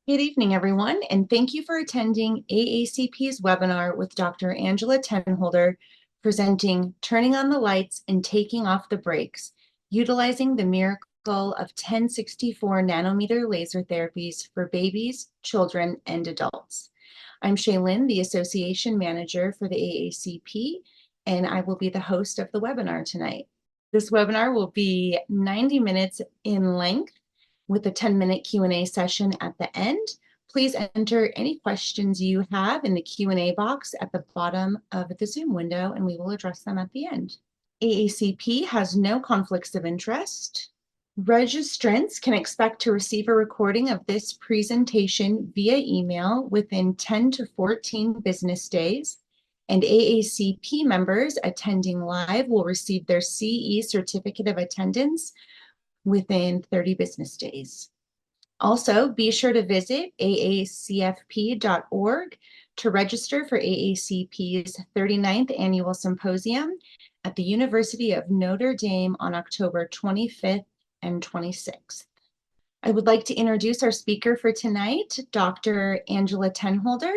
Good evening, everyone, and thank you for attending AACP's webinar with Dr. Angela Tenholder, presenting Turning on the Lights and Taking Off the Brakes, utilizing the miracle of 1064 nanometer laser therapies for babies, children, and adults. I'm Shaylin, the Association Manager for the AACP, and I will be the host of the webinar tonight. This webinar will be 90 minutes in length, with a 10-minute Q&A session at the end. Please enter any questions you have in the Q&A box at the bottom of the Zoom window, and we will address them at the end. AACP has no conflicts of interest. Registrants can expect to receive a recording of this presentation via email within 10 to 14 business days, and AACP members attending live will receive their CE certificate of attendance within 30 business days. Also, be sure to visit aacfp.org to register for AACP's 39th Annual Symposium at the University of Notre Dame on October 25th and 26th. I would like to introduce our speaker for tonight, Dr. Angela Tenholder.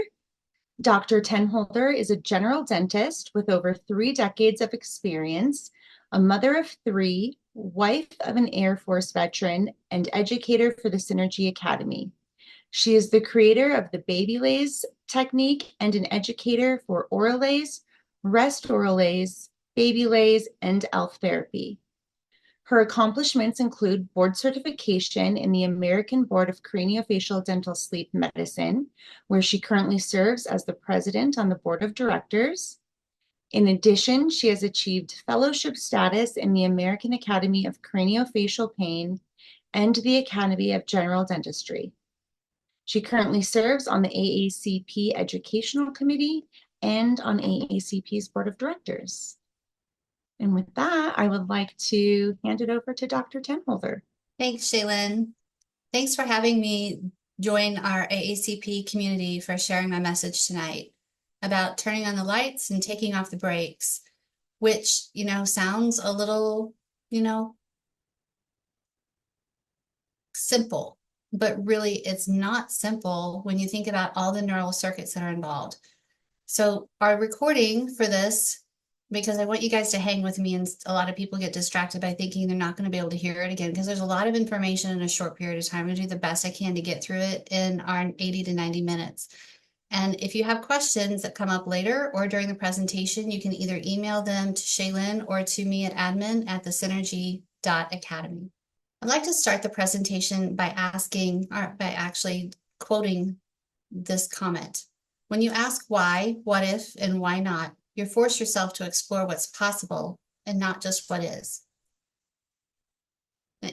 Dr. Tenholder is a general dentist with over 3 decades of experience, a mother of 3, wife of an Air Force veteran, and educator for the Synergy Academy. She is the creator of the BabyLase technique and an educator for OraLase, RestOralase, BabyLase, and ELF therapy. Her accomplishments include board certification in the American Board of Craniofacial Dental Sleep Medicine, where she currently serves as the president on the board of directors. In addition, she has achieved fellowship status in the American Academy of Craniofacial Pain and the Academy of General Dentistry. She currently serves on the AACP Educational Committee and on AACP's Board of Directors. And with that, I would like to hand it over to Dr. Tenholder. Thanks, Shaylin. Thanks for having me join our AACP community for sharing my message tonight about turning on the lights and taking off the brakes, which, sounds a little, simple, but really it's not simple when you think about all the neural circuits that are involved. So our recording for this, because I want you guys to hang with me, and a lot of people get distracted by thinking they're not going to be able to hear it again, because there's a lot of information in a short period of time. I'm going to do the best I can to get through it in our 80 to 90 minutes. And if you have questions that come up later or during the presentation, you can either email them to Shaylin or to me at admin@thesynergy.academy. I'd like to start the presentation by actually quoting this comment. When you ask why, what if, and why not, you force yourself to explore what's possible and not just what is.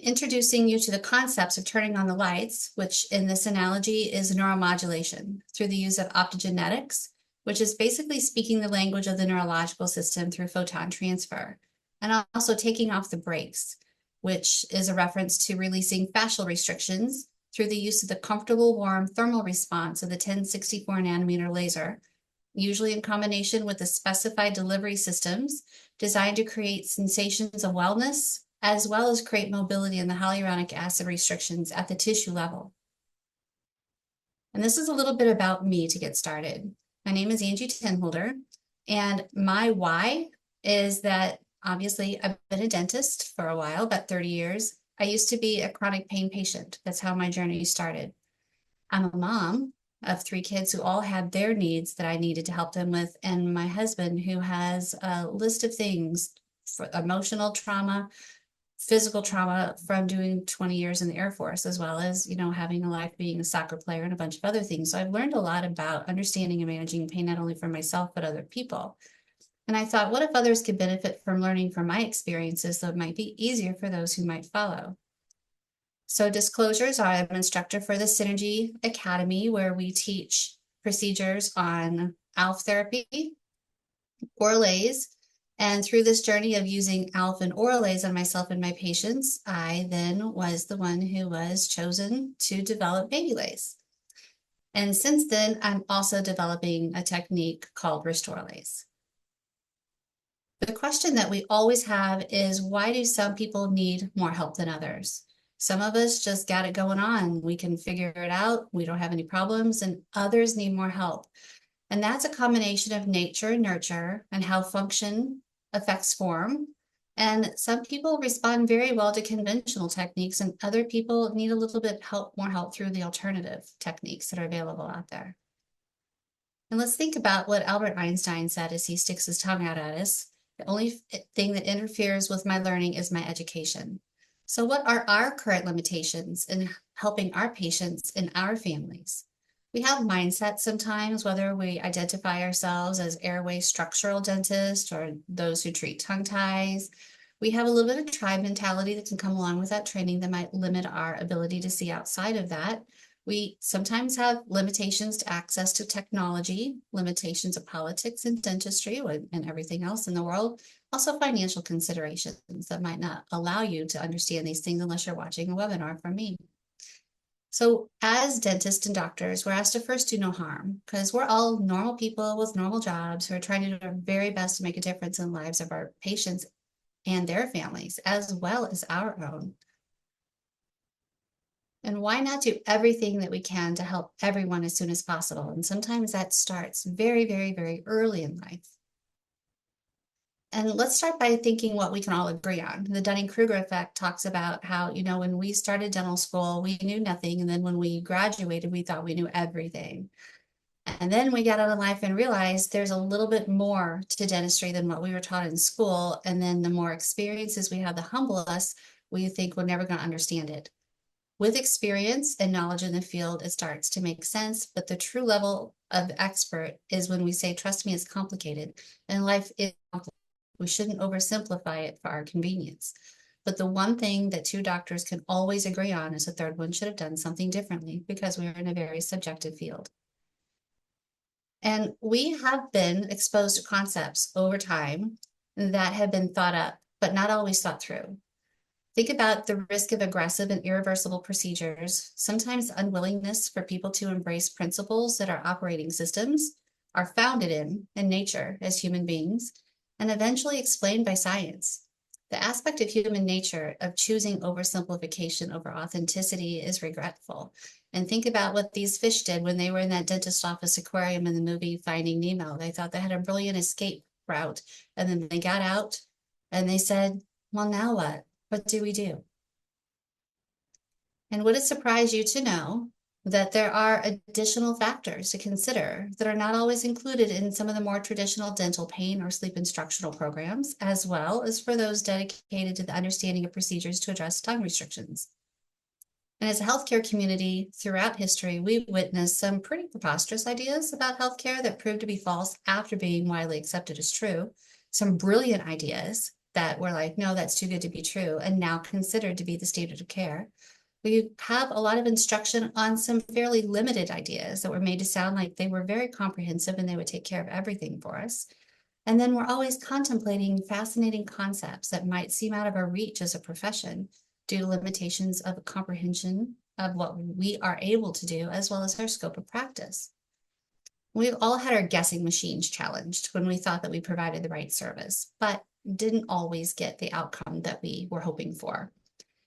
Introducing you to the concepts of turning on the lights, which in this analogy is neuromodulation through the use of optogenetics, which is basically speaking the language of the neurological system through photon transfer, and also taking off the brakes, which is a reference to releasing fascial restrictions through the use of the comfortable warm thermal response of the 1064 nanometer laser, usually in combination with the specified delivery systems designed to create sensations of wellness, as well as create mobility in the hyaluronic acid restrictions at the tissue level. And this is a little bit about me to get started. My name is Angie Tenholder, and my why is that obviously I've been a dentist for a while, about 30 years. I used to be a chronic pain patient. That's how my journey started. I'm a mom of 3 kids who all had their needs that I needed to help them with, and my husband who has a list of things for emotional trauma, physical trauma from doing 20 years in the Air Force, as well as, having a life being a soccer player and a bunch of other things. So I've learned a lot about understanding and managing pain, not only for myself, but other people. And I thought, what if others could benefit from learning from my experiences that might be easier for those who might follow? So disclosures, I'm an instructor for the Synergy Academy, where we teach procedures on ALF therapy, OraLase, and through this journey of using ALF and OraLase on myself and my patients, I then was the one who was chosen to develop BabyLase. And since then, I'm also developing a technique called RestOralase. The question that we always have is, why do some people need more help than others? Some of us just got it going on. We can figure it out. We don't have any problems, and others need more help. And that's a combination of nature and nurture and how function affects form. And some people respond very well to conventional techniques, and other people need a little bit more help through the alternative techniques that are available out there. And let's think about what Albert Einstein said as he sticks his tongue out at us. The only thing that interferes with my learning is my education. So what are our current limitations in helping our patients and our families? We have mindsets sometimes, whether we identify ourselves as airway structural dentists or those who treat tongue ties. We have a little bit of tribe mentality that can come along with that training that might limit our ability to see outside of that. We sometimes have limitations to access to technology, limitations of politics and dentistry and everything else in the world. Also financial considerations that might not allow you to understand these things unless you're watching a webinar from me. So as dentists and doctors, we're asked to first do no harm because we're all normal people with normal jobs who are trying to do our very best to make a difference in the lives of our patients and their families, as well as our own. And why not do everything that we can to help everyone as soon as possible? And sometimes that starts very, very, very early in life. And let's start by thinking what we can all agree on. The Dunning-Kruger effect talks about how, when we started dental school, we knew nothing. And then when we graduated, we thought we knew everything. And then we got out of life and realized there's a little bit more to dentistry than what we were taught in school. And then the more experiences we have that humble us, we think we're never going to understand it. With experience and knowledge in the field, it starts to make sense, but the true level of expert is when we say, trust me, it's complicated, and life is complicated. We shouldn't oversimplify it for our convenience. But the one thing that two doctors can always agree on is a third one should have done something differently because we are in a very subjective field. And we have been exposed to concepts over time that have been thought up, but not always thought through. Think about the risk of aggressive and irreversible procedures, sometimes unwillingness for people to embrace principles that our operating systems are founded in nature as human beings, and eventually explained by science. The aspect of human nature of choosing oversimplification over authenticity is regretful. And think about what these fish did when they were in that dentist office aquarium in the movie Finding Nemo. They thought they had a brilliant escape route, and then they got out and they said, well, now what? What do we do? And would it surprise you to know that there are additional factors to consider that are not always included in some of the more traditional dental pain or sleep instructional programs, as well as for those dedicated to the understanding of procedures to address tongue restrictions? And as a healthcare community throughout history, we've witnessed some pretty preposterous ideas about healthcare that proved to be false after being widely accepted as true. Some brilliant ideas that were like, no, that's too good to be true, and now considered to be the standard of care. We have a lot of instruction on some fairly limited ideas that were made to sound like they were very comprehensive and they would take care of everything for us. And then we're always contemplating fascinating concepts that might seem out of our reach as a profession due to limitations of comprehension of what we are able to do, as well as our scope of practice. We've all had our guessing machines challenged when we thought that we provided the right service, but didn't always get the outcome that we were hoping for.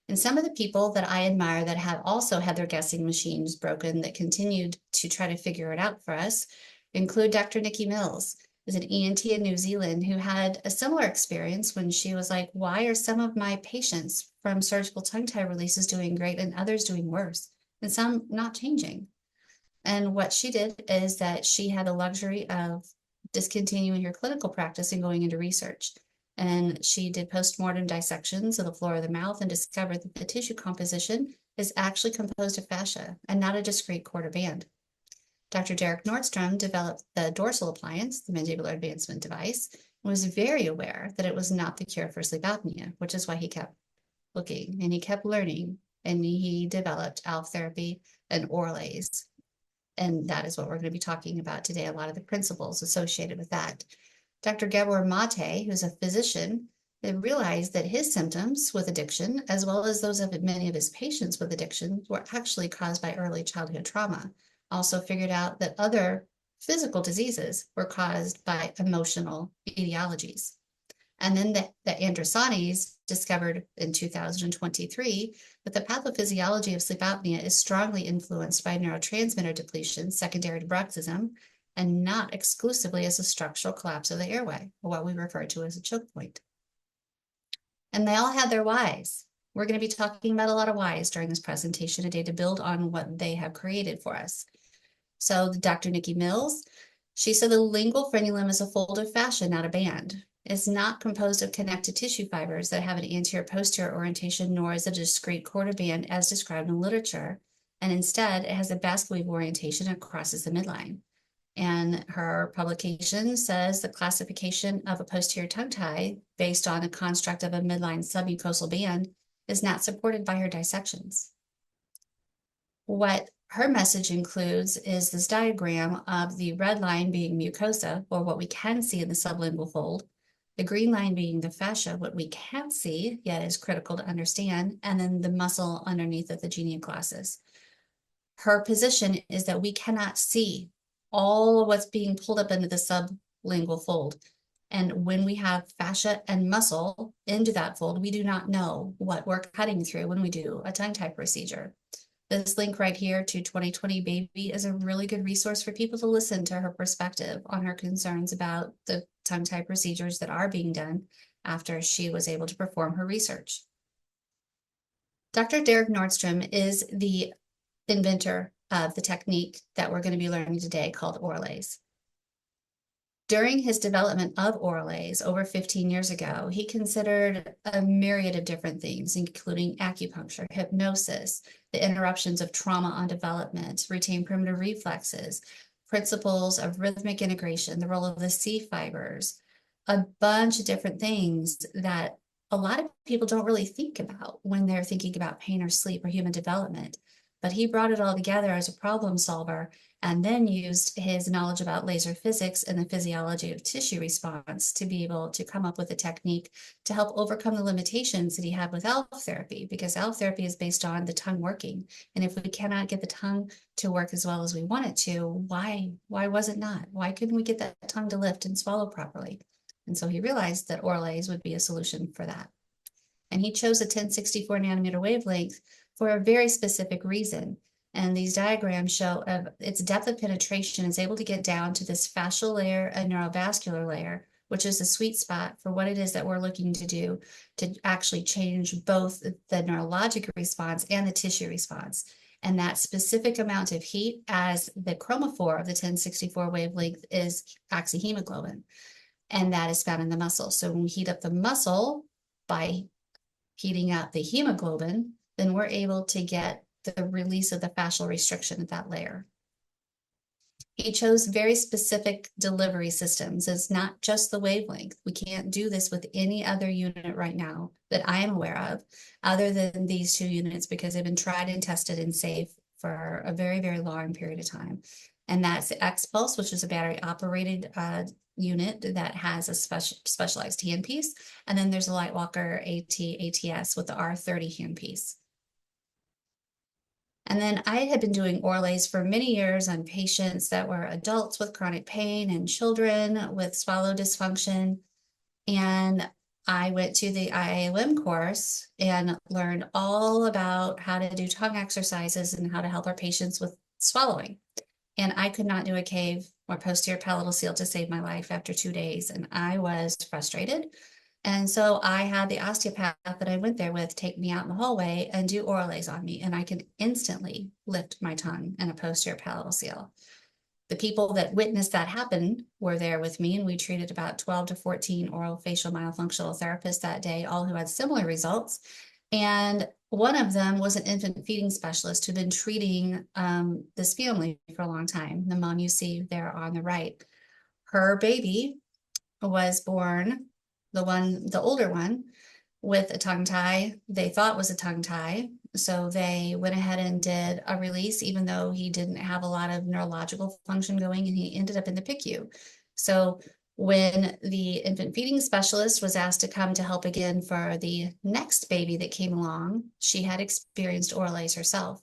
And some of the people that I admire that have also had their guessing machines broken that continued to try to figure it out for us include Dr. Nikki Mills, who's an ENT in New Zealand who had a similar experience when she was like, why are some of my patients from surgical tongue tie releases doing great and others doing worse, and some not changing? And what she did is that she had the luxury of discontinuing her clinical practice and going into research. And she did postmortem dissections of the floor of the mouth and discovered that the tissue composition is actually composed of fascia and not a discrete cord or band. Dr. Derek Nordstrom developed the dorsal appliance, the mandibular advancement device, and was very aware that it was not the cure for sleep apnea, which is why he kept looking and he kept learning, and he developed ALF therapy and OraLase. And that is what we're going to be talking about today, a lot of the principles associated with that. Dr. Gabor Mate, who's a physician, realized that his symptoms with addiction, as well as those of many of his patients with addiction, were actually caused by early childhood trauma. Also figured out that other physical diseases were caused by emotional etiologies. And then the Androsanes discovered in 2023 that the pathophysiology of sleep apnea is strongly influenced by neurotransmitter depletion secondary to bruxism, and not exclusively as a structural collapse of the airway, or what we refer to as a choke point. And they all had their whys. We're going to be talking about a lot of whys during this presentation today to build on what they have created for us. So Dr. Nikki Mills, she said the lingual frenulum is a fold of fascia, not a band. It's not composed of connective tissue fibers that have an anterior-posterior orientation, nor is it a discrete quarter band as described in literature. And instead, it has a basket weave orientation and crosses the midline. And her publication says the classification of a posterior tongue tie based on a construct of a midline submucosal band is not supported by her dissections. What her message includes is this diagram of the red line being mucosa, or what we can see in the sublingual fold, the green line being the fascia, what we can't see yet is critical to understand, and then the muscle underneath of the genioglossus. Her position is that we cannot see all of what's being pulled up into the sublingual fold. And when we have fascia and muscle into that fold, we do not know what we're cutting through when we do a tongue tie procedure. This link right here to 2020 Baby is a really good resource for people to listen to her perspective on her concerns about the tongue tie procedures that are being done after she was able to perform her research. Dr. Derek Nordstrom is the inventor of the technique that we're going to be learning today called OraLase. During his development of OraLase over 15 years ago, he considered a myriad of different things, including acupuncture, hypnosis, the interruptions of trauma on development, retained primitive reflexes, principles of rhythmic integration, the role of the C fibers, a bunch of different things that a lot of people don't really think about when they're thinking about pain or sleep or human development. But he brought it all together as a problem solver and then used his knowledge about laser physics and the physiology of tissue response to be able to come up with a technique to help overcome the limitations that he had with ALF therapy, because ALF therapy is based on the tongue working. And if we cannot get the tongue to work as well as we want it to, why was it not? Why couldn't we get that tongue to lift and swallow properly? And so he realized that OraLase would be a solution for that. And he chose a 1064 nanometer wavelength for a very specific reason. And these diagrams show its depth of penetration is able to get down to this fascial layer and neurovascular layer, which is the sweet spot for what it is that we're looking to do to actually change both the neurologic response and the tissue response. And that specific amount of heat, as the chromophore of the 1064 wavelength is oxyhemoglobin, and that is found in the muscle. So when we heat up the muscle by heating up the hemoglobin, then we're able to get the release of the fascial restriction at that layer. He chose very specific delivery systems. It's not just the wavelength. We can't do this with any other unit right now that I am aware of, other than these two units, because they've been tried and tested and safe for a very, very long period of time. And that's the X-Pulse, which is a battery operated unit that has a specialized handpiece. And then there's a Lightwalker ATS with the R30 handpiece. And then I had been doing OraLase for many years on patients that were adults with chronic pain and children with swallow dysfunction. And I went to the IAOM course and learned all about how to do tongue exercises and how to help our patients with swallowing. And I could not do a cave or posterior palatal seal to save my life after 2 days. And I was frustrated. And so I had the osteopath that I went there with take me out in the hallway and do OraLase on me. And I could instantly lift my tongue in a posterior palatal seal. The people that witnessed that happen were there with me, and we treated about 12 to 14 orofacial myofunctional therapists that day, all who had similar results. And one of them was an infant feeding specialist who'd been treating this family for a long time. The mom you see there on the right, her baby was born, the older one, with a tongue tie they thought was a tongue tie. So they went ahead and did a release, even though he didn't have a lot of neurological function going, and he ended up in the PICU. So when the infant feeding specialist was asked to come to help again for the next baby that came along, she had experienced OraLase herself.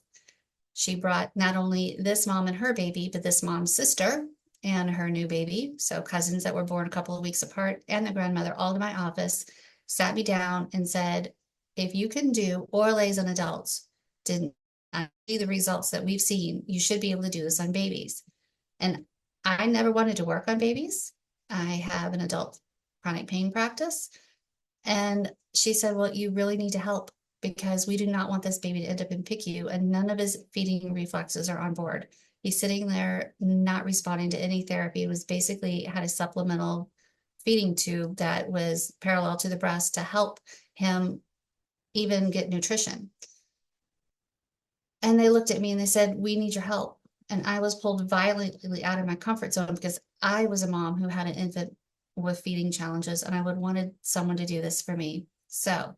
She brought not only this mom and her baby, but this mom's sister and her new baby, so cousins that were born a couple of weeks apart, and the grandmother, all to my office, sat me down and said, if you can do OraLase on adults, didn't see the results that we've seen, you should be able to do this on babies. And I never wanted to work on babies. I have an adult chronic pain practice. And she said, well, you really need to help because we do not want this baby to end up in PICU, and none of his feeding reflexes are on board. He's sitting there not responding to any therapy. It was basically had a supplemental feeding tube that was parallel to the breast to help him even get nutrition. And they looked at me and they said, we need your help. And I was pulled violently out of my comfort zone because I was a mom who had an infant with feeding challenges, and I would wanted someone to do this for me. So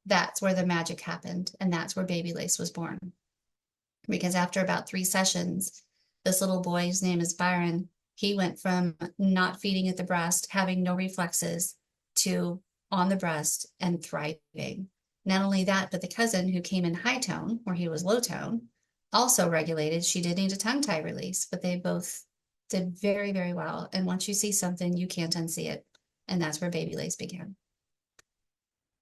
that's where the magic happened. And that's where BabyLase was born. Because after about 3 sessions, this little boy, his name is Byron, he went from not feeding at the breast, having no reflexes, to on the breast and thriving. Not only that, but the cousin who came in high tone, where he was low tone, also regulated. She did need a tongue tie release, but they both did very, very well. And once you see something, you can't unsee it. And that's where BabyLase began.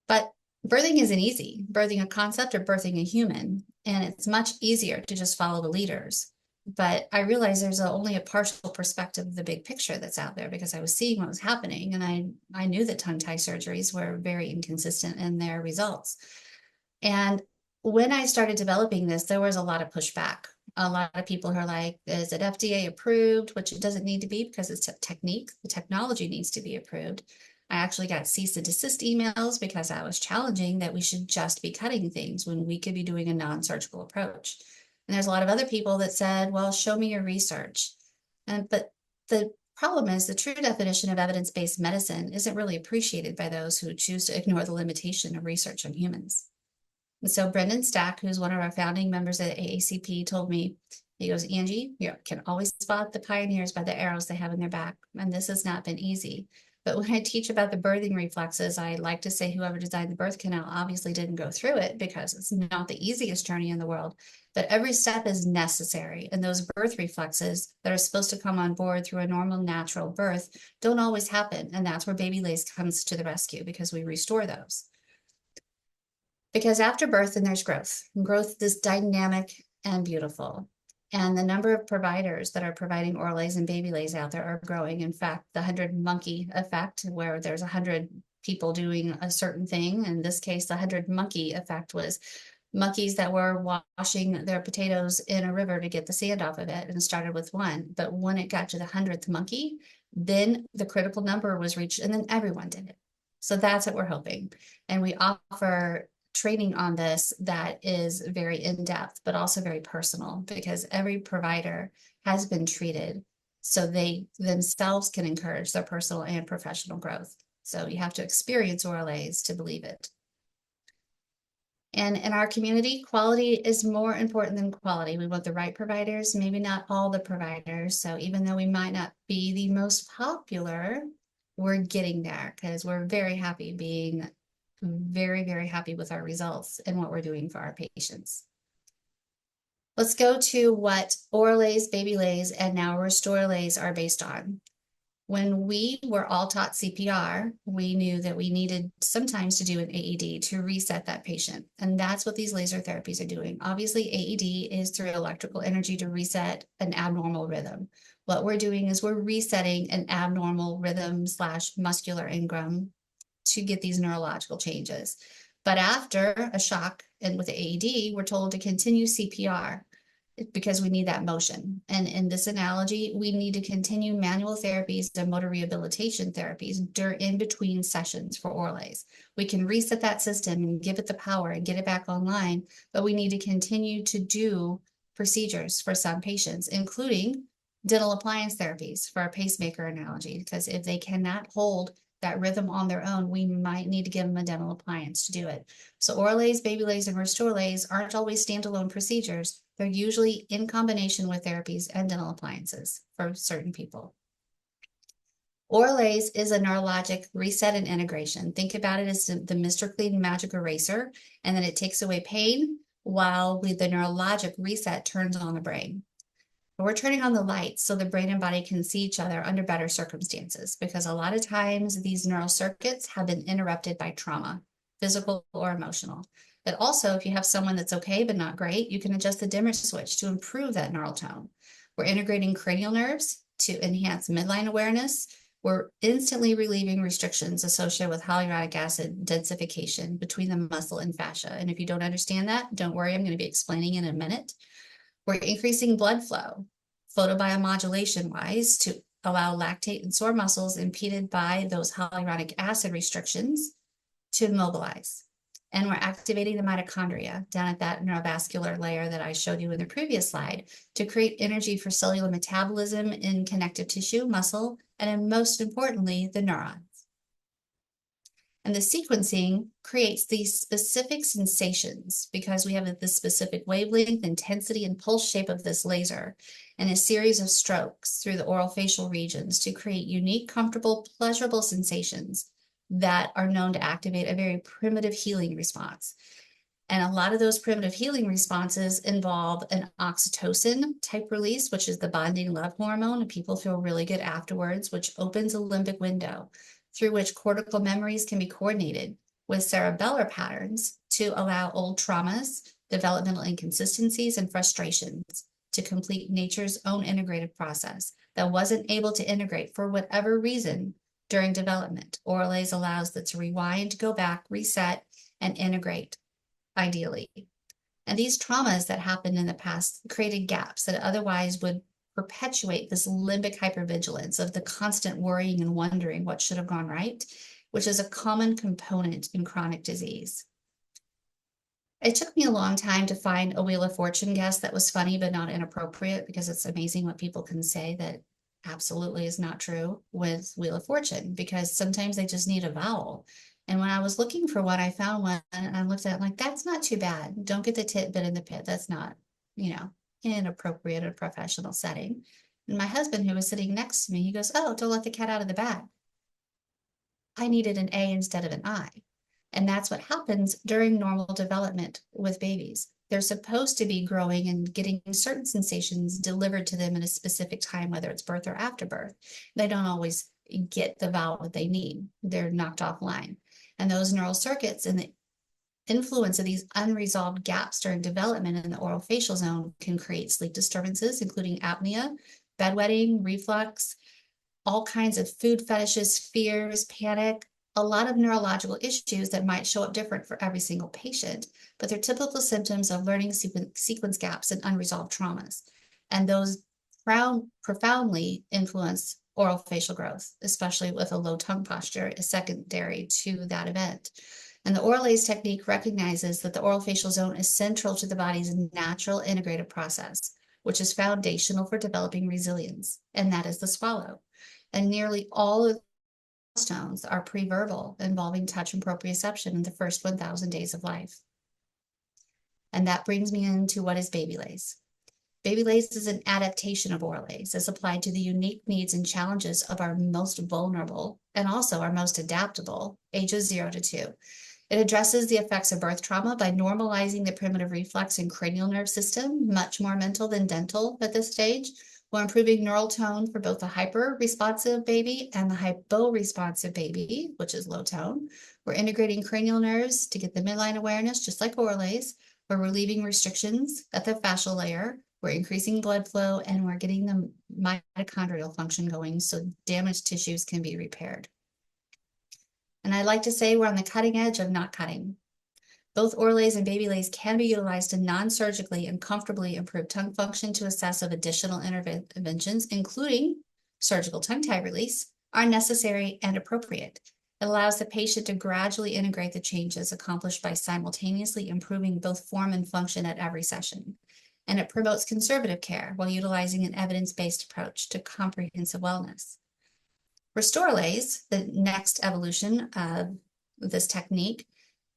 But birthing isn't easy, birthing a concept or birthing a human. And it's much easier to just follow the leaders. But I realized there's only a partial perspective of the big picture that's out there, because I was seeing what was happening. And I knew that tongue tie surgeries were very inconsistent in their results. And when I started developing this, there was a lot of pushback. A lot of people who are like, is it FDA approved? Which it doesn't need to be, because it's a technique. The technology needs to be approved. I actually got cease and desist emails because I was challenging that we should just be cutting things when we could be doing a non-surgical approach. And there's a lot of other people that said, well, show me your research. But the problem is the true definition of evidence-based medicine isn't really appreciated by those who choose to ignore the limitation of research on humans. And so Brendan Stack, who's one of our founding members at AACP, told me, he goes, Angie, you can always spot the pioneers by the arrows they have in their back. And this has not been easy. But when I teach about the birthing reflexes, I like to say whoever designed the birth canal obviously didn't go through it, because it's not the easiest journey in the world. But every step is necessary. And those birth reflexes that are supposed to come on board through a normal, natural birth don't always happen. And that's where BabyLase comes to the rescue, because we restore those. Because after birth, then there's growth. And growth is dynamic and beautiful. And the number of providers that are providing OraLase and BabyLase out there are growing. In fact, the 100 monkey effect, where there's 100 people doing a certain thing. In this case, the 100 monkey effect was monkeys that were washing their potatoes in a river to get the sand off of it, and started with one. But when it got to the 100th monkey, then the critical number was reached, and then everyone did it. So that's what we're hoping. And we offer training on this that is very in-depth, but also very personal, because every provider has been treated so they themselves can encourage their personal and professional growth. So you have to experience OraLase to believe it. And in our community, quality is more important than quality. We want the right providers, maybe not all the providers. So even though we might not be the most popular, we're getting there, because we're very happy being very, very happy with our results and what we're doing for our patients. Let's go to what OraLase, BabyLase, and now RestOralase are based on. When we were all taught CPR, we knew that we needed sometimes to do an AED to reset that patient. And that's what these laser therapies are doing. Obviously, AED is through electrical energy to reset an abnormal rhythm. What we're doing is we're resetting an abnormal rhythm / muscular engram to get these neurological changes. But after a shock and with the AED, we're told to continue CPR because we need that motion. And in this analogy, we need to continue manual therapies and motor rehabilitation therapies in between sessions for OraLase. We can reset that system and give it the power and get it back online, but we need to continue to do procedures for some patients, including dental appliance therapies for our pacemaker analogy, because if they cannot hold that rhythm on their own, we might need to give them a dental appliance to do it. So OraLase, BabyLase, and RestOralase aren't always standalone procedures. They're usually in combination with therapies and dental appliances for certain people. OraLase is a neurologic reset and integration. Think about it as the Mr. Clean magic eraser, and then it takes away pain while the neurologic reset turns on the brain. But we're turning on the lights so the brain and body can see each other under better circumstances, because a lot of times these neural circuits have been interrupted by trauma, physical or emotional. But also, if you have someone that's okay but not great, you can adjust the dimmer switch to improve that neural tone. We're integrating cranial nerves to enhance midline awareness. We're instantly relieving restrictions associated with hyaluronic acid densification between the muscle and fascia. And if you don't understand that, don't worry, I'm going to be explaining in a minute. We're increasing blood flow, photobiomodulation wise, to allow lactate and sore muscles impeded by those hyaluronic acid restrictions to immobilize. And we're activating the mitochondria down at that neurovascular layer that I showed you in the previous slide to create energy for cellular metabolism in connective tissue, muscle, and most importantly, the neurons. And the sequencing creates these specific sensations because we have the specific wavelength, intensity, and pulse shape of this laser and a series of strokes through the orofacial regions to create unique, comfortable, pleasurable sensations that are known to activate a very primitive healing response. And a lot of those primitive healing responses involve an oxytocin type release, which is the bonding love hormone, and people feel really good afterwards, which opens a limbic window through which cortical memories can be coordinated with cerebellar patterns to allow old traumas, developmental inconsistencies, and frustrations to complete nature's own integrative process that wasn't able to integrate for whatever reason during development. OraLase allows that to rewind, go back, reset, and integrate, ideally. And these traumas that happened in the past created gaps that otherwise would perpetuate this limbic hypervigilance of the constant worrying and wondering what should have gone right, which is a common component in chronic disease. It took me a long time to find a Wheel of Fortune guest that was funny but not inappropriate, because it's amazing what people can say that absolutely is not true with Wheel of Fortune, because sometimes they just need a vowel. And when I was looking for one, I found one and I looked at it like, that's not too bad. Don't get the tidbit in the pit. That's not, inappropriate in a professional setting. And my husband, who was sitting next to me, he goes, oh, don't let the cat out of the bag. I needed an A instead of an I. And that's what happens during normal development with babies. They're supposed to be growing and getting certain sensations delivered to them in a specific time, whether it's birth or after birth. They don't always get the vowel that they need. They're knocked offline. And those neural circuits and the influence of these unresolved gaps during development in the orofacial zone can create sleep disturbances, including apnea, bedwetting, reflux, all kinds of food fetishes, fears, panic, a lot of neurological issues that might show up different for every single patient, but they're typical symptoms of learning sequence gaps and unresolved traumas. And those profoundly influence orofacial growth, especially with a low tongue posture, is secondary to that event. And the OraLase technique recognizes that the orofacial zone is central to the body's natural integrative process, which is foundational for developing resilience, and that is the swallow. And nearly all of the milestones are pre-verbal, involving touch and proprioception in the first 1,000 days of life. And that brings me into what is BabyLase. BabyLase is an adaptation of OraLase as applied to the unique needs and challenges of our most vulnerable and also our most adaptable ages 0 to 2. It addresses the effects of birth trauma by normalizing the primitive reflex and cranial nerve system, much more mental than dental at this stage, while improving neural tone for both the hyper-responsive baby and the hypo-responsive baby, which is low tone. We're integrating cranial nerves to get the midline awareness, just like OraLase. We're relieving restrictions at the fascial layer. We're increasing blood flow, and we're getting the mitochondrial function going so damaged tissues can be repaired. And I like to say we're on the cutting edge of not cutting. Both OraLase and BabyLase can be utilized to non-surgically and comfortably improve tongue function to assess if additional interventions, including surgical tongue tie release, are necessary and appropriate. It allows the patient to gradually integrate the changes accomplished by simultaneously improving both form and function at every session. And it promotes conservative care while utilizing an evidence-based approach to comprehensive wellness. RestOralase, the next evolution of this technique,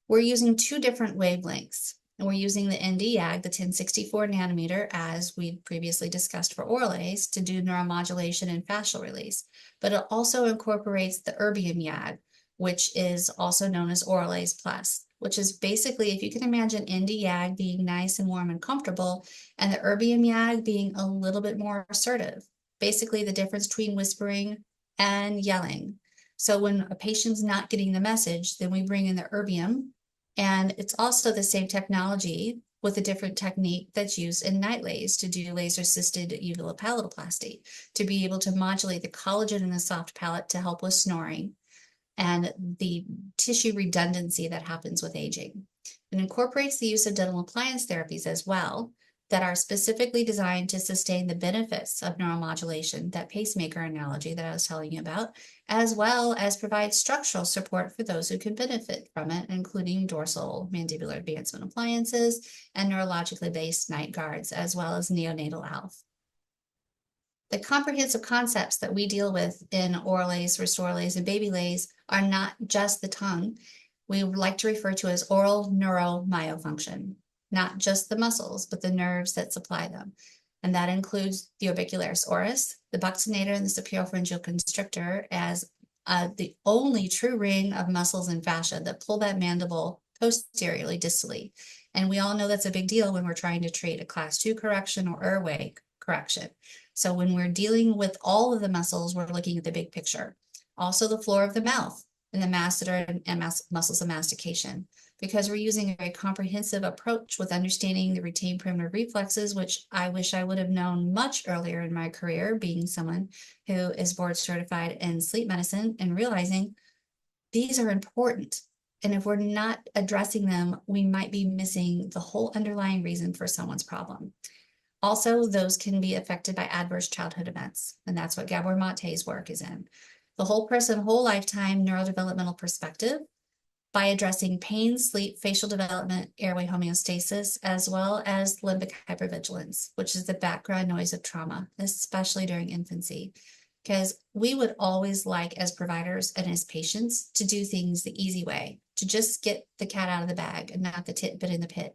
we're using two different wavelengths, and we're using the ND-YAG, the 1064 nanometer, as we previously discussed for OraLase, to do neuromodulation and fascial release. But it also incorporates the erbium YAG, which is also known as OraLase Plus. which is basically, if you can imagine Indie Yag being nice and warm and comfortable, and the Erbium Yag being a little bit more assertive. Basically, the difference between whispering and yelling. So when a patient's not getting the message, then we bring in the Erbium, and it's also the same technology with a different technique that's used in NightLase to do laser-assisted uvulopalate to be able to modulate the collagen in the soft palate to help with snoring and the tissue redundancy that happens with aging. It incorporates the use of dental appliance therapies as well that are specifically designed to sustain the benefits of neuromodulation, that pacemaker analogy that I was telling you about, as well as provide structural support for those who can benefit from it, including dorsal mandibular advancement appliances and neurologically based night guards, as well as neonatal health. The comprehensive concepts that we deal with in OraLase, RestOralase, and BabyLase are not just the tongue. We would like to refer to as oral neuromyofunction, not just the muscles, but the nerves that supply them. And that includes the orbicularis oris, the buccinator, and the superopharyngeal constrictor as the only true ring of muscles and fascia that pull that mandible posteriorly distally. And we all know that's a big deal when we're trying to treat a class 2 correction or airway correction. So when we're dealing with all of the muscles, we're looking at the big picture. Also the floor of the mouth and the masseter and muscles of mastication, because we're using a very comprehensive approach with understanding the retained primitive reflexes, which I wish I would have known much earlier in my career, being someone who is board certified in sleep medicine and realizing these are important. And if we're not addressing them, we might be missing the whole underlying reason for someone's problem. Also, those can be affected by adverse childhood events, and that's what Gabor Mate's work is in. The whole person, whole lifetime neurodevelopmental perspective by addressing pain, sleep, facial development, airway homeostasis, as well as limbic hypervigilance, which is the background noise of trauma, especially during infancy. Because we would always like, as providers and as patients, to do things the easy way, to just get the cat out of the bag and not the tit-bit in the pit.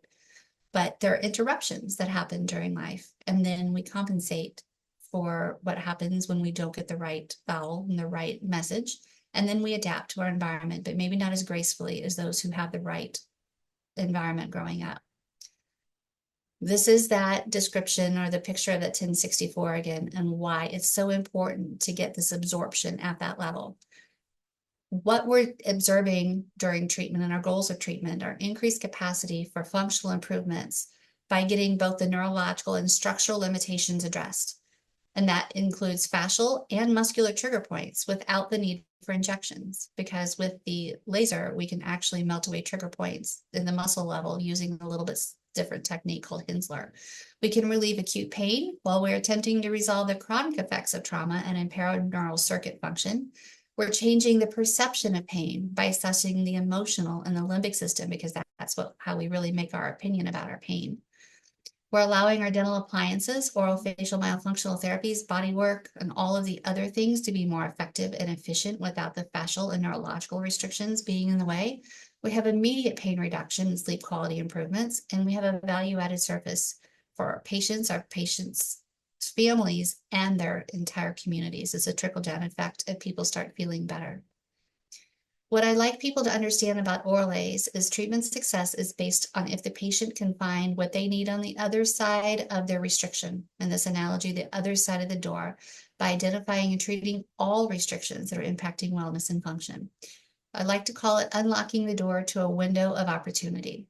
But there are interruptions that happen during life, and then we compensate for what happens when we don't get the right vowel and the right message, and then we adapt to our environment, but maybe not as gracefully as those who have the right environment growing up. This is that description or the picture of that 1064 again, and why it's so important to get this absorption at that level. What we're observing during treatment and our goals of treatment are increased capacity for functional improvements by getting both the neurological and structural limitations addressed. And that includes fascial and muscular trigger points without the need for injections, because with the laser, we can actually melt away trigger points in the muscle level using a little bit different technique called Hensler. We can relieve acute pain while we're attempting to resolve the chronic effects of trauma and impair neural circuit function. We're changing the perception of pain by assessing the emotional and the limbic system, because that's how we really make our opinion about our pain. We're allowing our dental appliances, orofacial myofunctional therapies, body work, and all of the other things to be more effective and efficient without the fascial and neurological restrictions being in the way. We have immediate pain reduction and sleep quality improvements, and we have a value-added service for our patients' families, and their entire communities. It's a trickle-down effect if people start feeling better. What I like people to understand about OraLase is treatment success is based on if the patient can find what they need on the other side of their restriction. In this analogy, the other side of the door, by identifying and treating all restrictions that are impacting wellness and function. I like to call it unlocking the door to a window of opportunity.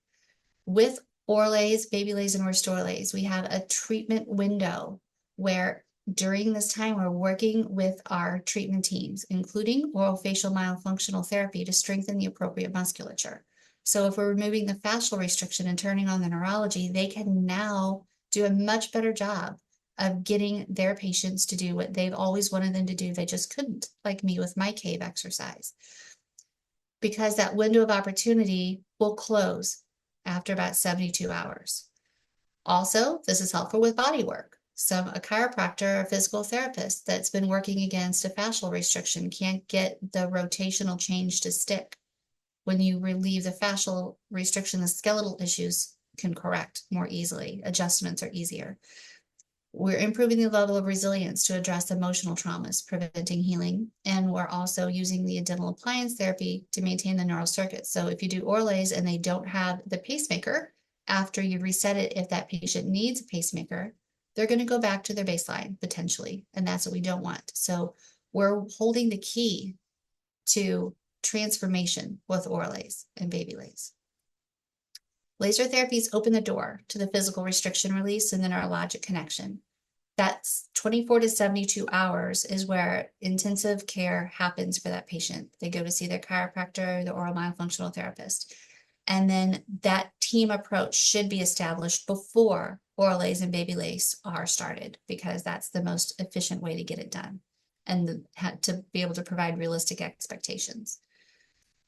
With OraLase, BabyLase, and RestOralase, we have a treatment window where during this time, we're working with our treatment teams, including orofacial myofunctional therapy to strengthen the appropriate musculature. So if we're removing the fascial restriction and turning on the neurology, they can now do a much better job of getting their patients to do what they've always wanted them to do. They just couldn't, like me with my cave exercise. Because that window of opportunity will close after about 72 hours. Also, this is helpful with body work. A chiropractor or a physical therapist that's been working against a fascial restriction can't get the rotational change to stick. When you relieve the fascial restriction, the skeletal issues can correct more easily. Adjustments are easier. We're improving the level of resilience to address emotional traumas, preventing healing. And we're also using the dental appliance therapy to maintain the neural circuits. So if you do OraLase and they don't have the pacemaker, after you reset it, if that patient needs a pacemaker, they're going to go back to their baseline potentially. And that's what we don't want. So we're holding the key to transformation with OraLase and BabyLase. Laser therapies open the door to the physical restriction release and the neurologic connection. That's 24 to 72 hours is where intensive care happens for that patient. They go to see their chiropractor, the oral myofunctional therapist. And then that team approach should be established before OraLase and BabyLase are started, because that's the most efficient way to get it done and to be able to provide realistic expectations.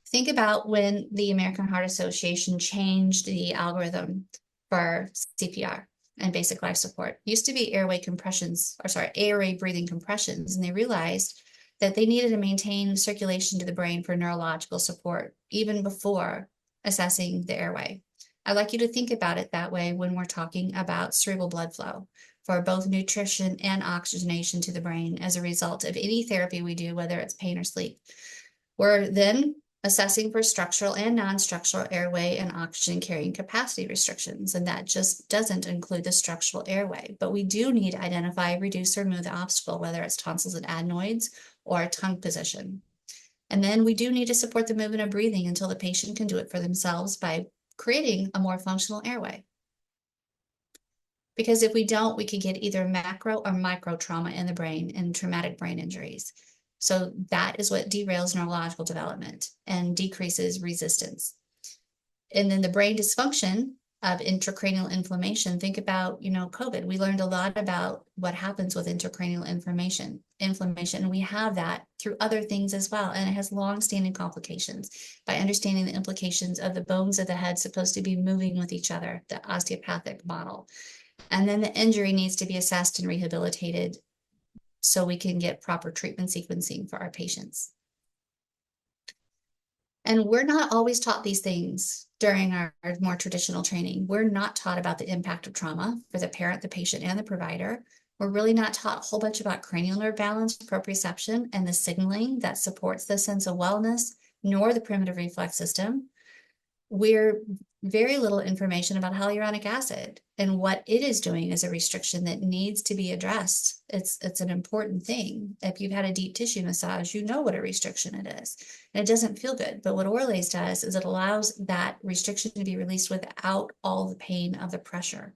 Think about when the American Heart Association changed the algorithm for CPR and basic life support. It used to be airway breathing compressions, and they realized that they needed to maintain circulation to the brain for neurological support even before assessing the airway. I'd like you to think about it that way when we're talking about cerebral blood flow for both nutrition and oxygenation to the brain as a result of any therapy we do, whether it's pain or sleep. We're then assessing for structural and non-structural airway and oxygen carrying capacity restrictions. And that just doesn't include the structural airway, but we do need to identify, reduce, or remove the obstacle, whether it's tonsils and adenoids or tongue position. And then we do need to support the movement of breathing until the patient can do it for themselves by creating a more functional airway. Because if we don't, we can get either macro or micro trauma in the brain and traumatic brain injuries. So that is what derails neurological development and decreases resistance. And then the brain dysfunction of intracranial inflammation. Think about, COVID. We learned a lot about what happens with intracranial inflammation, and we have that through other things as well. And it has long-standing complications by understanding the implications of the bones of the head supposed to be moving with each other, the osteopathic model. And then the injury needs to be assessed and rehabilitated so we can get proper treatment sequencing for our patients. And we're not always taught these things during our more traditional training. We're not taught about the impact of trauma for the parent, the patient, and the provider. We're really not taught a whole bunch about cranial nerve balance, proprioception, and the signaling that supports the sense of wellness, nor the primitive reflex system. We're very little information about hyaluronic acid and what it is doing as a restriction that needs to be addressed. It's an important thing. If you've had a deep tissue massage, you know what a restriction it is. And it doesn't feel good. But what OraLase does is it allows that restriction to be released without all the pain of the pressure.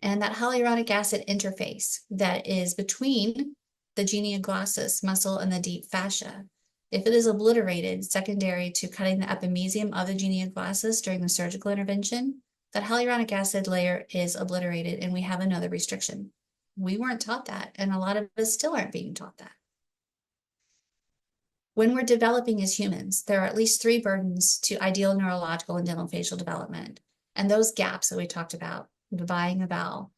And that hyaluronic acid interface that is between the genioglossus muscle and the deep fascia, if it is obliterated secondary to cutting the epimysium of the genioglossus during the surgical intervention, that hyaluronic acid layer is obliterated and we have another restriction. We weren't taught that, and a lot of us still aren't being taught that. When we're developing as humans, there are at least 3 burdens to ideal neurological and dental facial development. And those gaps that we talked about, the buying a vowel,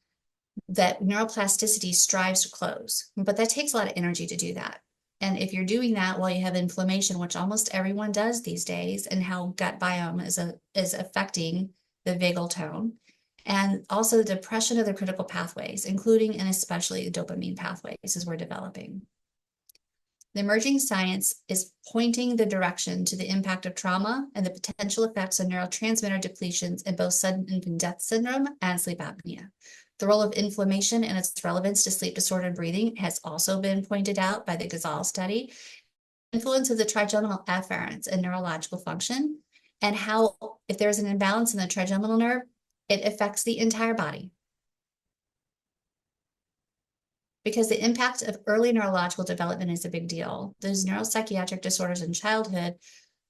that neuroplasticity strives to close, but that takes a lot of energy to do that. And if you're doing that while you have inflammation, which almost everyone does these days, and how gut biome is affecting the vagal tone, and also the depression of the critical pathways, including and especially the dopamine pathways as we're developing. The emerging science is pointing the direction to the impact of trauma and the potential effects of neurotransmitter depletions in both sudden infant death syndrome and sleep apnea. The role of inflammation and its relevance to sleep-disordered breathing has also been pointed out by the Ghazal study. Influence of the trigeminal afferents and neurological function, and how if there's an imbalance in the trigeminal nerve, it affects the entire body. Because the impact of early neurological development is a big deal. Those neuropsychiatric disorders in childhood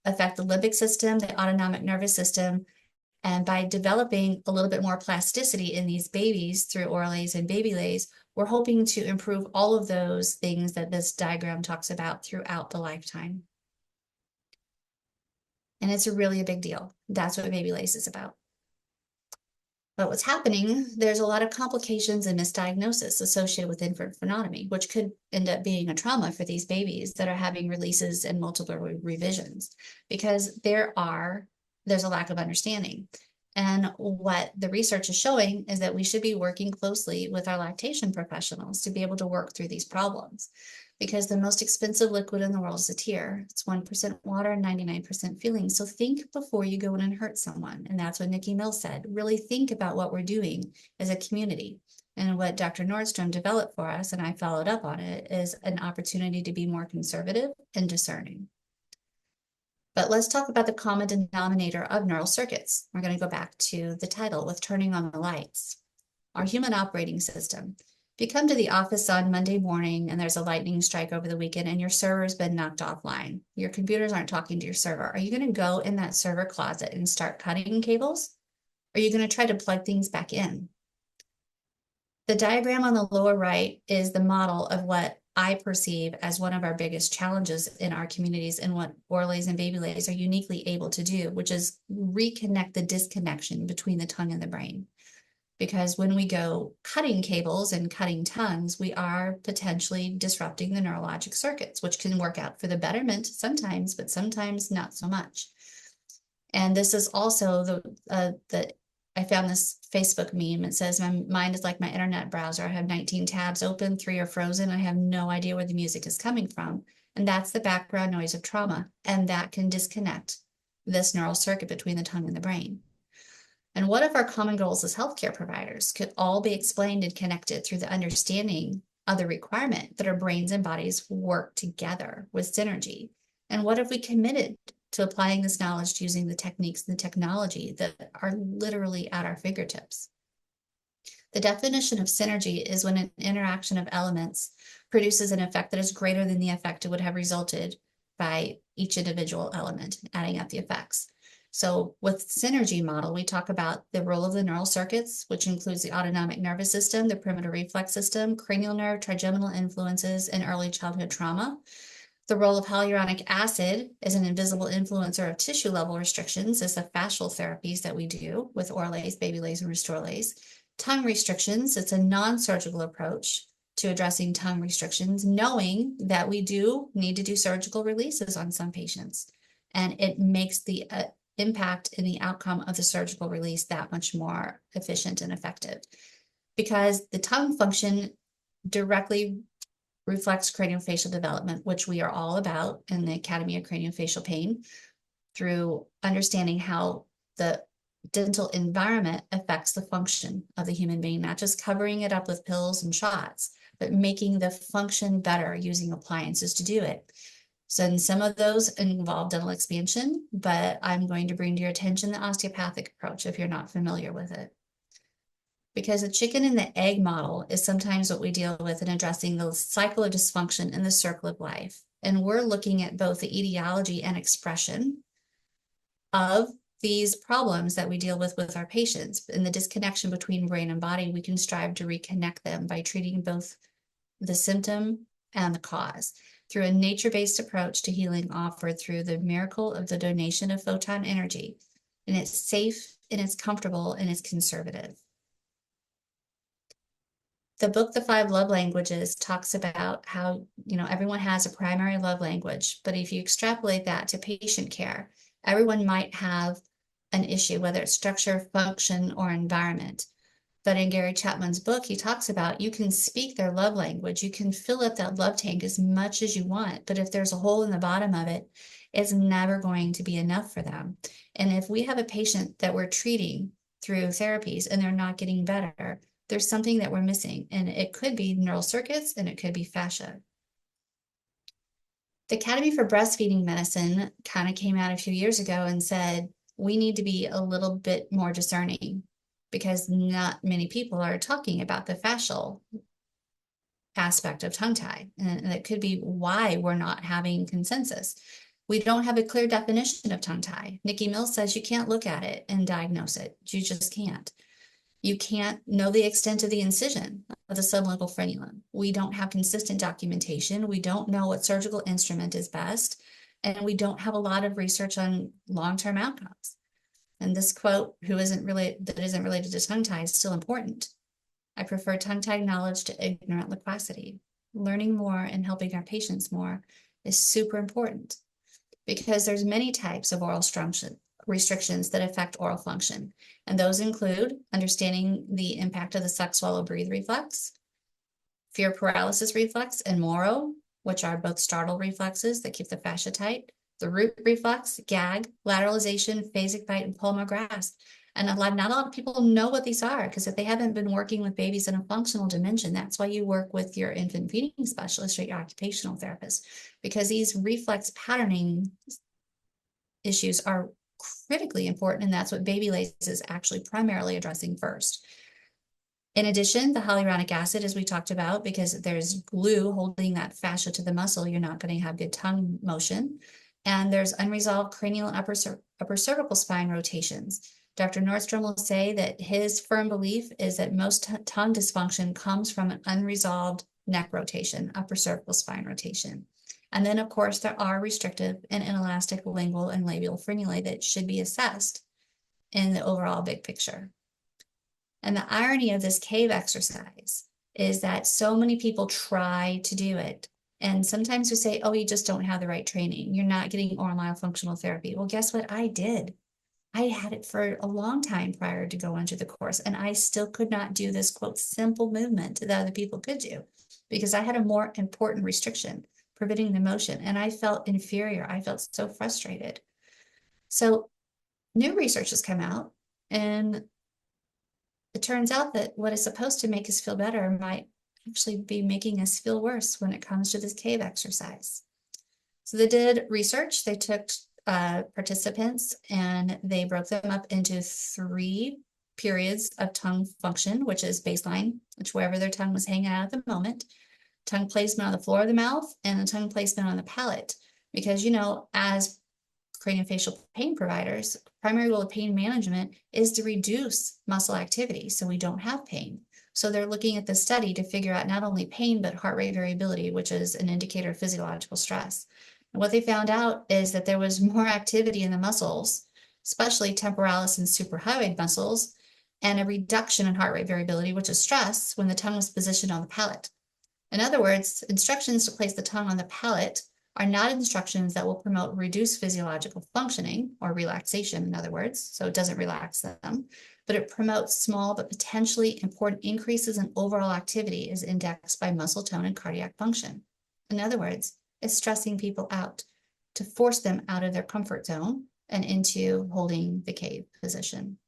affect the limbic system, the autonomic nervous system, and by developing a little bit more plasticity in these babies through OraLase and BabyLase, we're hoping to improve all of those things that this diagram talks about throughout the lifetime. And it's really a big deal. That's what BabyLase is about. But what's happening, there's a lot of complications and misdiagnosis associated with infant phenotomy, which could end up being a trauma for these babies that are having releases and multiple revisions, because there's a lack of understanding. And what the research is showing is that we should be working closely with our lactation professionals to be able to work through these problems. Because the most expensive liquid in the world is a tear. It's 1% water and 99% feeling. So think before you go in and hurt someone. And that's what Nikki Mills said. Really think about what we're doing as a community. And what Dr. Nordstrom developed for us, and I followed up on it, is an opportunity to be more conservative and discerning. But let's talk about the common denominator of neural circuits. We're going to go back to the title with turning on the lights. Our human operating system. If you come to the office on Monday morning and there's a lightning strike over the weekend and your server's been knocked offline, your computers aren't talking to your server, are you going to go in that server closet and start cutting cables? Or are you going to try to plug things back in? The diagram on the lower right is the model of what I perceive as one of our biggest challenges in our communities and what OraLase and BabyLase are uniquely able to do, which is reconnect the disconnection between the tongue and the brain. Because when we go cutting cables and cutting tongues, we are potentially disrupting the neurologic circuits, which can work out for the betterment sometimes, but sometimes not so much. And this is also I found this Facebook meme. It says, my mind is like my internet browser. I have 19 tabs open, 3 are frozen. I have no idea where the music is coming from. And that's the background noise of trauma. And that can disconnect this neural circuit between the tongue and the brain. And what if our common goals as healthcare providers could all be explained and connected through the understanding of the requirement that our brains and bodies work together with synergy? And what if we committed to applying this knowledge to using the techniques and the technology that are literally at our fingertips? The definition of synergy is when an interaction of elements produces an effect that is greater than the effect it would have resulted by each individual element, adding up the effects. So with synergy model, we talk about the role of the neural circuits, which includes the autonomic nervous system, the primitive reflex system, cranial nerve, trigeminal influences, and early childhood trauma. The role of hyaluronic acid as an invisible influencer of tissue level restrictions is the fascial therapies that we do with OraLase, BabyLase, and RestOralase. Tongue restrictions, it's a non-surgical approach to addressing tongue restrictions, knowing that we do need to do surgical releases on some patients. And it makes the impact in the outcome of the surgical release that much more efficient and effective. Because the tongue function directly reflects craniofacial development, which we are all about in the Academy of Craniofacial Pain, through understanding how the dental environment affects the function of the human being, not just covering it up with pills and shots, but making the function better using appliances to do it. So and some of those involve dental expansion, but I'm going to bring to your attention the osteopathic approach if you're not familiar with it. Because the chicken and the egg model is sometimes what we deal with in addressing the cycle of dysfunction in the circle of life. And we're looking at both the etiology and expression of these problems that we deal with our patients. In the disconnection between brain and body, we can strive to reconnect them by treating both the symptom and the cause through a nature-based approach to healing offered through the miracle of the donation of photon energy. And it's safe, and it's comfortable, and it's conservative. The book, The 5 Love Languages, talks about how, everyone has a primary love language, but if you extrapolate that to patient care, everyone might have an issue, whether it's structure, function, or environment. But in Gary Chapman's book, he talks about you can speak their love language. You can fill up that love tank as much as you want, but if there's a hole in the bottom of it, it's never going to be enough for them. And if we have a patient that we're treating through therapies and they're not getting better, there's something that we're missing, and it could be neural circuits and it could be fascia. The Academy for Breastfeeding Medicine kind of came out a few years ago and said, we need to be a little bit more discerning because not many people are talking about the fascial aspect of tongue tie. And that could be why we're not having consensus. We don't have a clear definition of tongue tie. Nikki Mills says you can't look at it and diagnose it. You just can't. You can't know the extent of the incision of the sublingual frenulum. We don't have consistent documentation. We don't know what surgical instrument is best. And we don't have a lot of research on long-term outcomes. And this quote, that isn't related to tongue tie, is still important. I prefer tongue-tied knowledge to ignorant loquacity. Learning more and helping our patients more is super important because there's many types of oral restrictions that affect oral function. And those include understanding the impact of the suck, swallow, breathe reflex, fear paralysis reflex, and moro, which are both startle reflexes that keep the fascia tight, the root reflex, gag, lateralization, phasic bite, and palmar grasp. And not a lot of people know what these are, because if they haven't been working with babies in a functional dimension, that's why you work with your infant feeding specialist or your occupational therapist, because these reflex patterning issues are critically important, and that's what BabyLase is actually primarily addressing first. In addition, the hyaluronic acid, as we talked about, because there's glue holding that fascia to the muscle, you're not going to have good tongue motion. And there's unresolved cranial and upper cervical spine rotations. Dr. Nordstrom will say that his firm belief is that most tongue dysfunction comes from an unresolved neck rotation, upper cervical spine rotation. And then, of course, there are restrictive and inelastic lingual and labial frenulae that should be assessed in the overall big picture. And the irony of this cave exercise is that so many people try to do it. And sometimes we say, oh, you just don't have the right training. You're not getting oral myofunctional therapy. Well, guess what? I did. I had it for a long time prior to go into the course, and I still could not do this, quote, simple movement that other people could do, because I had a more important restriction preventing the motion, and I felt inferior. I felt so frustrated. So new research has come out, and it turns out that what is supposed to make us feel better might actually be making us feel worse when it comes to this cave exercise. So they did research. They took participants and they broke them up into 3 periods of tongue function, which is baseline, which wherever their tongue was hanging out at the moment, tongue placement on the floor of the mouth, and the tongue placement on the palate. Because, you know, as craniofacial pain providers, primary goal of pain management is to reduce muscle activity so we don't have pain. So they're looking at the study to figure out not only pain, but heart rate variability, which is an indicator of physiological stress. And what they found out is that there was more activity in the muscles, especially temporalis and suprahyoid muscles, and a reduction in heart rate variability, which is stress, when the tongue was positioned on the palate. In other words, instructions to place the tongue on the palate are not instructions that will promote reduced physiological functioning or relaxation, in other words, so it doesn't relax them, but it promotes small but potentially important increases in overall activity as indexed by muscle tone and cardiac function. In other words, it's stressing people out to force them out of their comfort zone and into holding the cave position.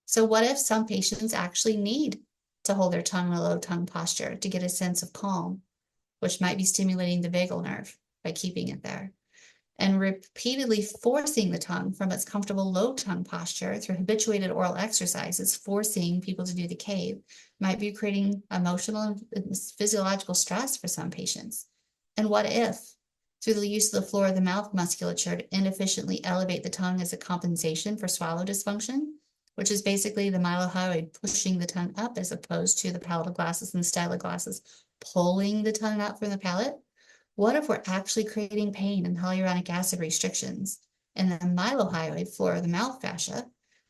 So what if some patients actually need to hold their tongue in a low tongue posture to get a sense of calm, which might be stimulating the vagal nerve by keeping it there? And repeatedly forcing the tongue from its comfortable low tongue posture through habituated oral exercises, forcing people to do the cave, might be creating emotional and physiological stress for some patients. And what if, through the use of the floor of the mouth musculature to inefficiently elevate the tongue as a compensation for swallow dysfunction, which is basically the myofunctional pushing the tongue up as opposed to the palatal glossus and styloglossus pulling the tongue out from the palate? What if we're actually creating pain and hyaluronic acid restrictions in the myofunctional floor of the mouth fascia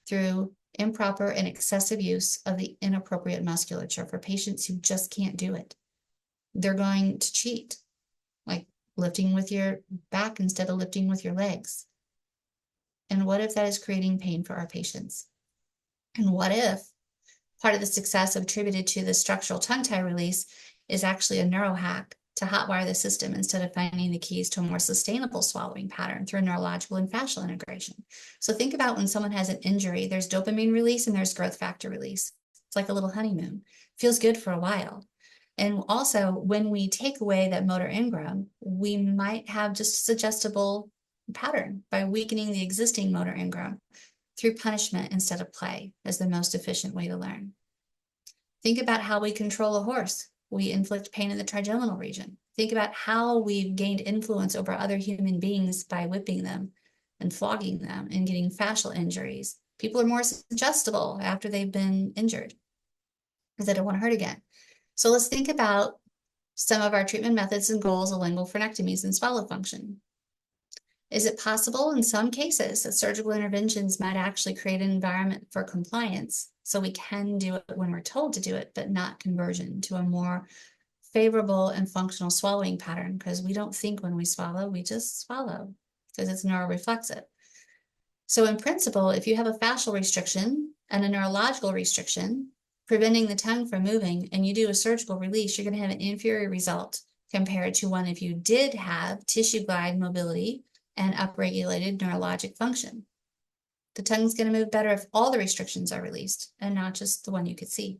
through improper and excessive use of the inappropriate musculature for patients who just can't do it? They're going to cheat, like lifting with your back instead of lifting with your legs. And what if that is creating pain for our patients? And what if part of the success attributed to the structural tongue tie release is actually a neurohack to hotwire the system instead of finding the keys to a more sustainable swallowing pattern through neurological and fascial integration? So think about when someone has an injury, there's dopamine release and there's growth factor release. It's like a little honeymoon. Feels good for a while. And also, when we take away that motor engram, we might have just a suggestible pattern by weakening the existing motor engram through punishment instead of play as the most efficient way to learn. Think about how we control a horse. We inflict pain in the trigeminal region. Think about how we've gained influence over other human beings by whipping them and flogging them and getting fascial injuries. People are more suggestible after they've been injured because they don't want to hurt again. So let's think about some of our treatment methods and goals of lingual frenectomies and swallow function. Is it possible in some cases that surgical interventions might actually create an environment for compliance so we can do it when we're told to do it, but not conversion to a more favorable and functional swallowing pattern? Because we don't think when we swallow, we just swallow because it's neuroreflexive. So in principle, if you have a fascial restriction and a neurological restriction, preventing the tongue from moving, and you do a surgical release, you're going to have an inferior result compared to one if you did have tissue guide mobility and upregulated neurologic function. The tongue's going to move better if all the restrictions are released and not just the one you could see.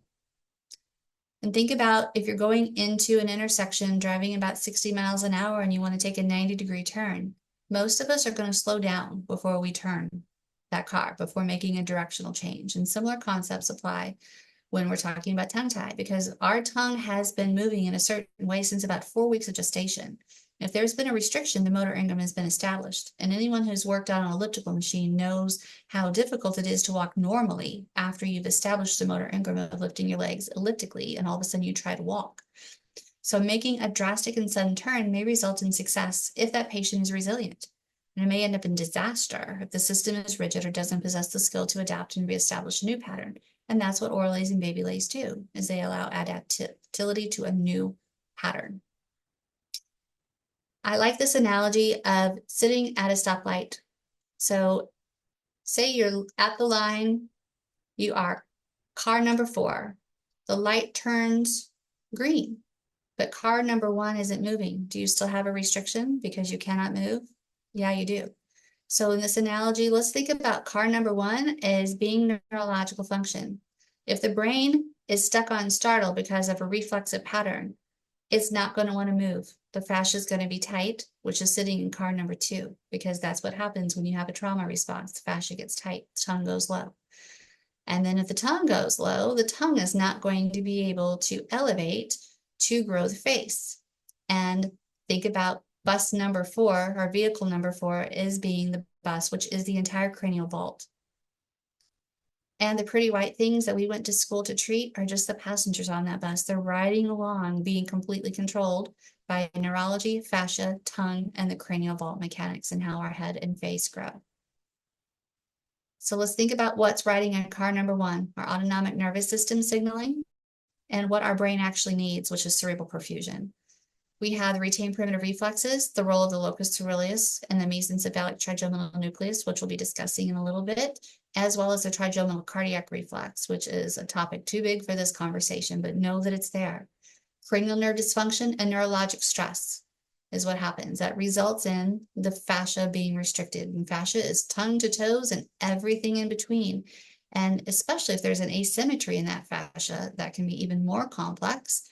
And think about if you're going into an intersection driving about 60 miles an hour and you want to take a 90-degree turn. Most of us are going to slow down before we turn that car, before making a directional change. And similar concepts apply when we're talking about tongue tie, because our tongue has been moving in a certain way since about 4 weeks of gestation. If there's been a restriction, the motor ingram has been established. And anyone who's worked on an elliptical machine knows how difficult it is to walk normally after you've established the motor ingram of lifting your legs elliptically, and all of a sudden you try to walk. So making a drastic and sudden turn may result in success if that patient is resilient. And it may end up in disaster if the system is rigid or doesn't possess the skill to adapt and reestablish a new pattern. And that's what OraLase and BabyLase do, is they allow adaptability to a new pattern. I like this analogy of sitting at a stoplight. So say you're at the line, you are car number 4. The light turns green, but car number 1 isn't moving. Do you still have a restriction because you cannot move? Yeah, you do. So in this analogy, let's think about car number 1 as being neurological function. If the brain is stuck on startle because of a reflexive pattern, it's not going to want to move. The fascia is going to be tight, which is sitting in car number 2, because that's what happens when you have a trauma response. The fascia gets tight, the tongue goes low. And then if the tongue goes low, the tongue is not going to be able to elevate to grow the face. And think about bus number 4, or vehicle number 4, is being the bus, which is the entire cranial vault. And the pretty white things that we went to school to treat are just the passengers on that bus. They're riding along, being completely controlled by neurology, fascia, tongue, and the cranial vault mechanics, and how our head and face grow. So let's think about what's riding in car number 1, our autonomic nervous system signaling, and what our brain actually needs, which is cerebral perfusion. We have the retained primitive reflexes, the role of the locus coeruleus and the mesencephalic trigeminal nucleus, which we'll be discussing in a little bit, as well as the trigeminal cardiac reflex, which is a topic too big for this conversation, but know that it's there. Cranial nerve dysfunction and neurologic stress is what happens. That results in the fascia being restricted. And fascia is tongue to toes and everything in between. And especially if there's an asymmetry in that fascia, that can be even more complex.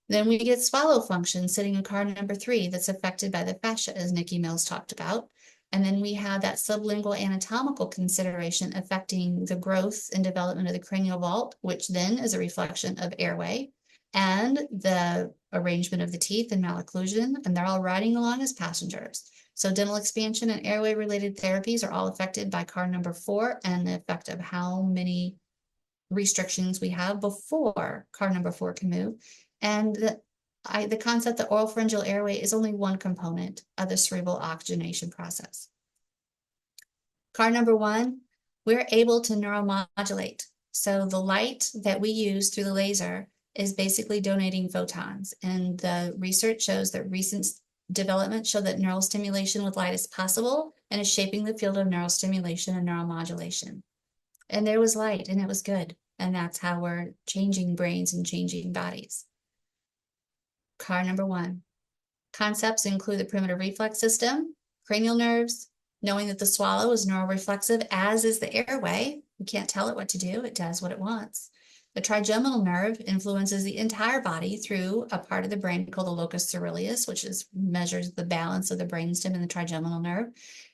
Then we get swallow function sitting in car number 3 that's affected by the fascia, as Nikki Mills talked about. And then we have that sublingual anatomical consideration affecting the growth and development of the cranial vault, which then is a reflection of airway and the arrangement of the teeth and malocclusion, and they're all riding along as passengers. So dental expansion and airway related therapies are all affected by car number 4 and the effect of how many restrictions we have before car number 4 can move. And the concept that oropharyngeal airway is only one component of the cerebral oxygenation process. Car number 1, we're able to neuromodulate. So the light that we use through the laser is basically donating photons. And the research shows that recent development show that neural stimulation with light is possible and is shaping the field of neural stimulation and neuromodulation. And there was light and it was good. And that's how we're changing brains and changing bodies. Car number 1. Concepts include the primitive reflex system, cranial nerves, knowing that the swallow is neuroreflexive, as is the airway. We can't tell it what to do. It does what it wants. The trigeminal nerve influences the entire body through a part of the brain called the locus coeruleus, which measures the balance of the brainstem and the trigeminal nerve.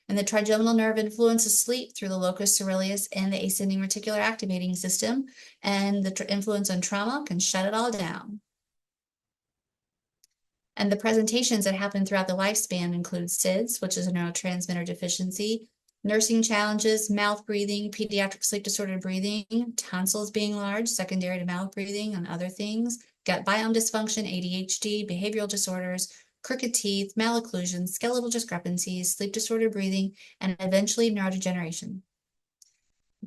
And the trigeminal nerve influences sleep through the locus coeruleus and the ascending reticular activating system. And the influence on trauma can shut it all down. And the presentations that happen throughout the lifespan include SIDS, which is a neurotransmitter deficiency, nursing challenges, mouth breathing, pediatric sleep disordered breathing, tonsils being large, secondary to mouth breathing, and other things, gut biome dysfunction, ADHD, behavioral disorders, crooked teeth, malocclusion, skeletal discrepancies, sleep disordered breathing, and eventually neurodegeneration.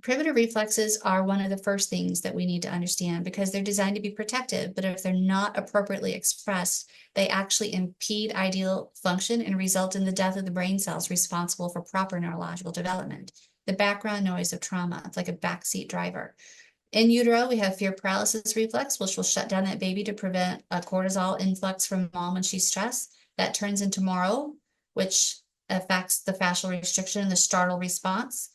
Primitive reflexes are one of the first things that we need to understand because they're designed to be protective, but if they're not appropriately expressed, they actually impede ideal function and result in the death of the brain cells responsible for proper neurological development. the background noise of trauma. It's like a backseat driver. In utero, we have fear paralysis reflex, which will shut down that baby to prevent a cortisol influx from mom when she's stressed. That turns into moro, which affects the fascial restriction and the startle response.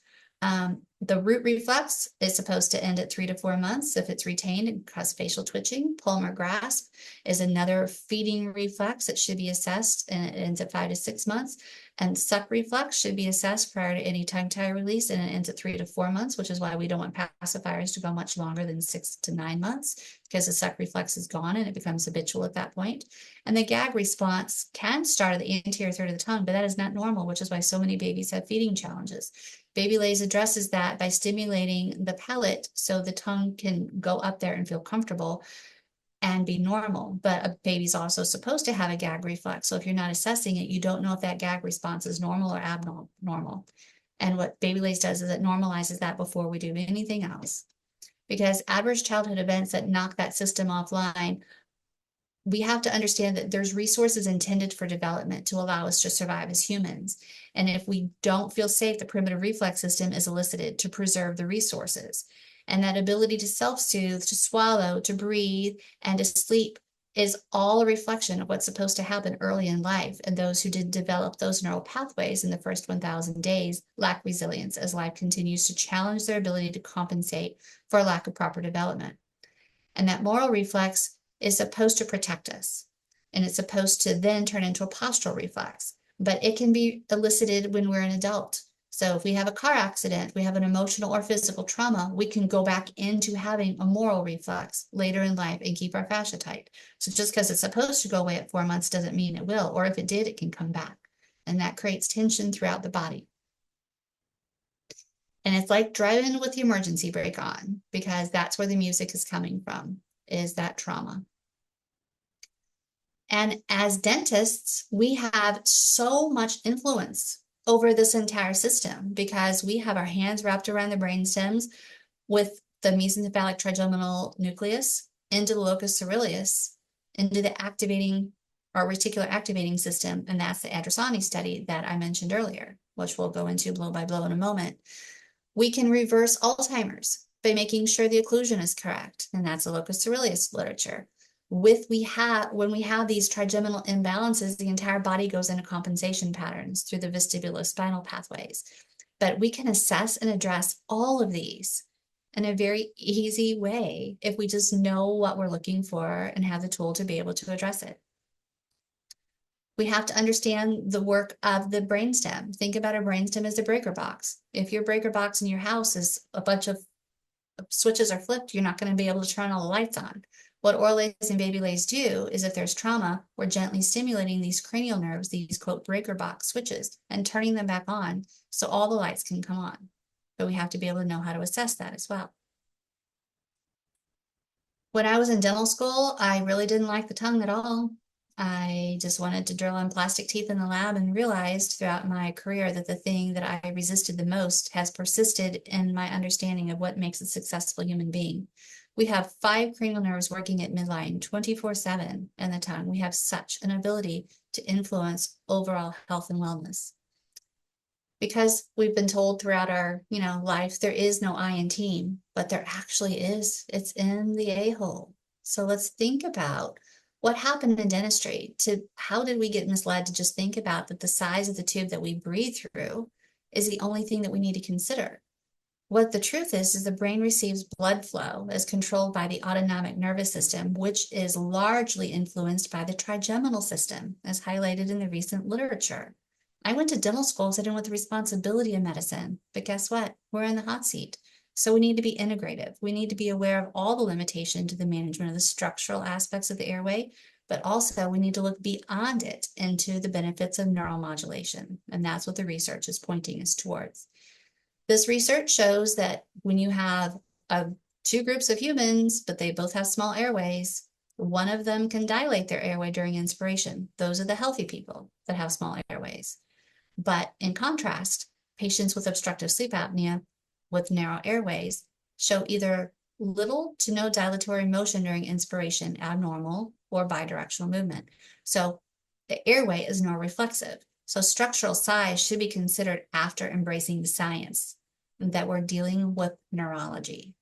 The root reflex is supposed to end at 3 to 4 months. If it's retained, it can cause facial twitching. Palmar grasp is another feeding reflex that should be assessed, and it ends at 5 to 6 months. And suck reflex should be assessed prior to any tongue tie release, and it ends at 3 to 4 months, which is why we don't want pacifiers to go much longer than 6 to 9 months, because the suck reflex is gone and it becomes habitual at that point. And the gag response can start at the anterior third of the tongue, but that is not normal, which is why so many babies have feeding challenges. BabyLase addresses that by stimulating the palate so the tongue can go up there and feel comfortable and be normal. But a baby's also supposed to have a gag reflex. So if you're not assessing it, you don't know if that gag response is normal or abnormal. And what BabyLase does is it normalizes that before we do anything else. Because adverse childhood events that knock that system offline, we have to understand that there's resources intended for development to allow us to survive as humans. And if we don't feel safe, the primitive reflex system is elicited to preserve the resources. And that ability to self-soothe, to swallow, to breathe, and to sleep is all a reflection of what's supposed to happen early in life. And those who did develop those neural pathways in the first 1,000 days lack resilience as life continues to challenge their ability to compensate for a lack of proper development. And that moral reflex is supposed to protect us, and it's supposed to then turn into a postural reflex, but it can be elicited when we're an adult. So if we have a car accident, we have an emotional or physical trauma, we can go back into having a moral reflex later in life and keep our fascia tight. So just because it's supposed to go away at 4 months doesn't mean it will, or if it did, it can come back. And that creates tension throughout the body. And it's like driving with the emergency brake on, because that's where the music is coming from, is that trauma. And as dentists, we have so much influence over this entire system because we have our hands wrapped around the brain stems with the mesencephalic trigeminal nucleus into the locus coeruleus, into the activating or reticular activating system. And that's the Androsani study that I mentioned earlier, which we'll go into blow by blow in a moment. We can reverse Alzheimer's by making sure the occlusion is correct. And that's the locus coeruleus literature. When we have these trigeminal imbalances, the entire body goes into compensation patterns through the vestibulospinal pathways. But we can assess and address all of these in a very easy way if we just know what we're looking for and have the tool to be able to address it. We have to understand the work of the brainstem. Think about a brainstem as a breaker box. If your breaker box in your house is a bunch of switches are flipped, you're not going to be able to turn all the lights on. What OraLase and BabyLase do is if there's trauma, we're gently stimulating these cranial nerves, these quote breaker box switches, and turning them back on so all the lights can come on. But we have to be able to know how to assess that as well. When I was in dental school, I really didn't like the tongue at all. I just wanted to drill on plastic teeth in the lab and realized throughout my career that the thing that I resisted the most has persisted in my understanding of what makes a successful human being. We have 5 cranial nerves working at midline 24/7 in the tongue. We have such an ability to influence overall health and wellness. Because we've been told throughout our, life, there is no I in team, but there actually is. It's in the a-hole. So let's think about what happened in dentistry to how did we get misled to just think about that the size of the tube that we breathe through is the only thing that we need to consider. What the truth is the brain receives blood flow as controlled by the autonomic nervous system, which is largely influenced by the trigeminal system, as highlighted in the recent literature. I went to dental school because I didn't want the responsibility of medicine, but guess what? We're in the hot seat. So we need to be integrative. We need to be aware of all the limitation to the management of the structural aspects of the airway, but also we need to look beyond it into the benefits of neuromodulation. And that's what the research is pointing us towards. This research shows that when you have 2 groups of humans, but they both have small airways, one of them can dilate their airway during inspiration. Those are the healthy people that have small airways. But in contrast, patients with obstructive sleep apnea with narrow airways show either little to no dilatory motion during inspiration, abnormal, or bidirectional movement. So the airway is neuroreflexive. So structural size should be considered after embracing the science. that we're dealing with neurology.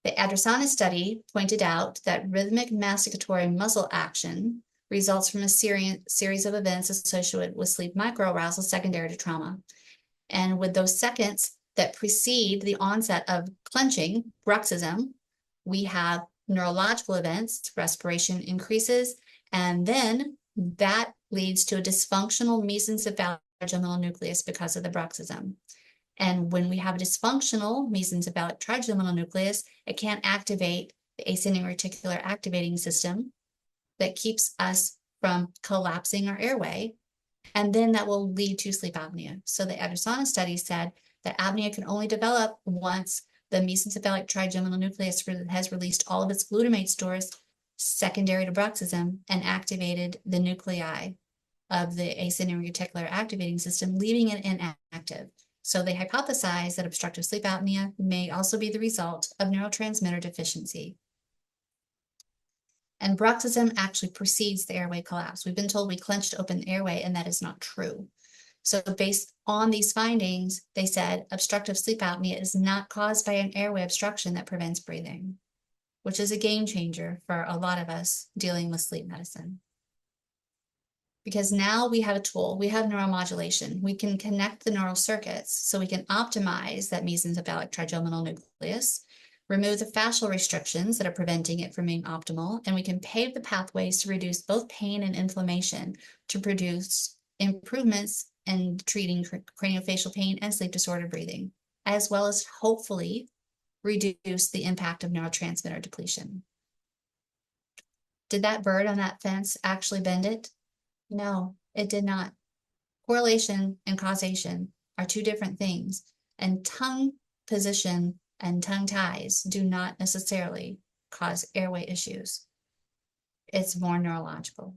The Adresana study pointed out that rhythmic masticatory muscle action results from a series of events associated with sleep microarousal secondary to trauma. And with those seconds that precede the onset of clenching, bruxism, we have neurological events, respiration increases, and then that leads to a dysfunctional mesencephalic trigeminal nucleus because of the bruxism. And when we have a dysfunctional mesencephalic trigeminal nucleus, it can't activate the ascending reticular activating system that keeps us from collapsing our airway. And then that will lead to sleep apnea. So the Adresana study said that apnea can only develop once the mesencephalic trigeminal nucleus has released all of its glutamate stores secondary to bruxism and activated the nuclei of the ascending reticular activating system, leaving it inactive. So they hypothesized that obstructive sleep apnea may also be the result of neurotransmitter deficiency. And bruxism actually precedes the airway collapse. We've been told we clenched open the airway, and that is not true. So based on these findings, they said obstructive sleep apnea is not caused by an airway obstruction that prevents breathing, which is a game changer for a lot of us dealing with sleep medicine. Because now we have a tool, we have neuromodulation. We can connect the neural circuits so we can optimize that mesencephalic trigeminal nucleus, remove the fascial restrictions that are preventing it from being optimal, and we can pave the pathways to reduce both pain and inflammation to produce improvements in treating craniofacial pain and sleep disordered breathing, as well as hopefully reduce the impact of neurotransmitter depletion. Did that bird on that fence actually bend it? No, it did not. Correlation and causation are two different things, and tongue position and tongue ties do not necessarily cause airway issues. It's more neurological.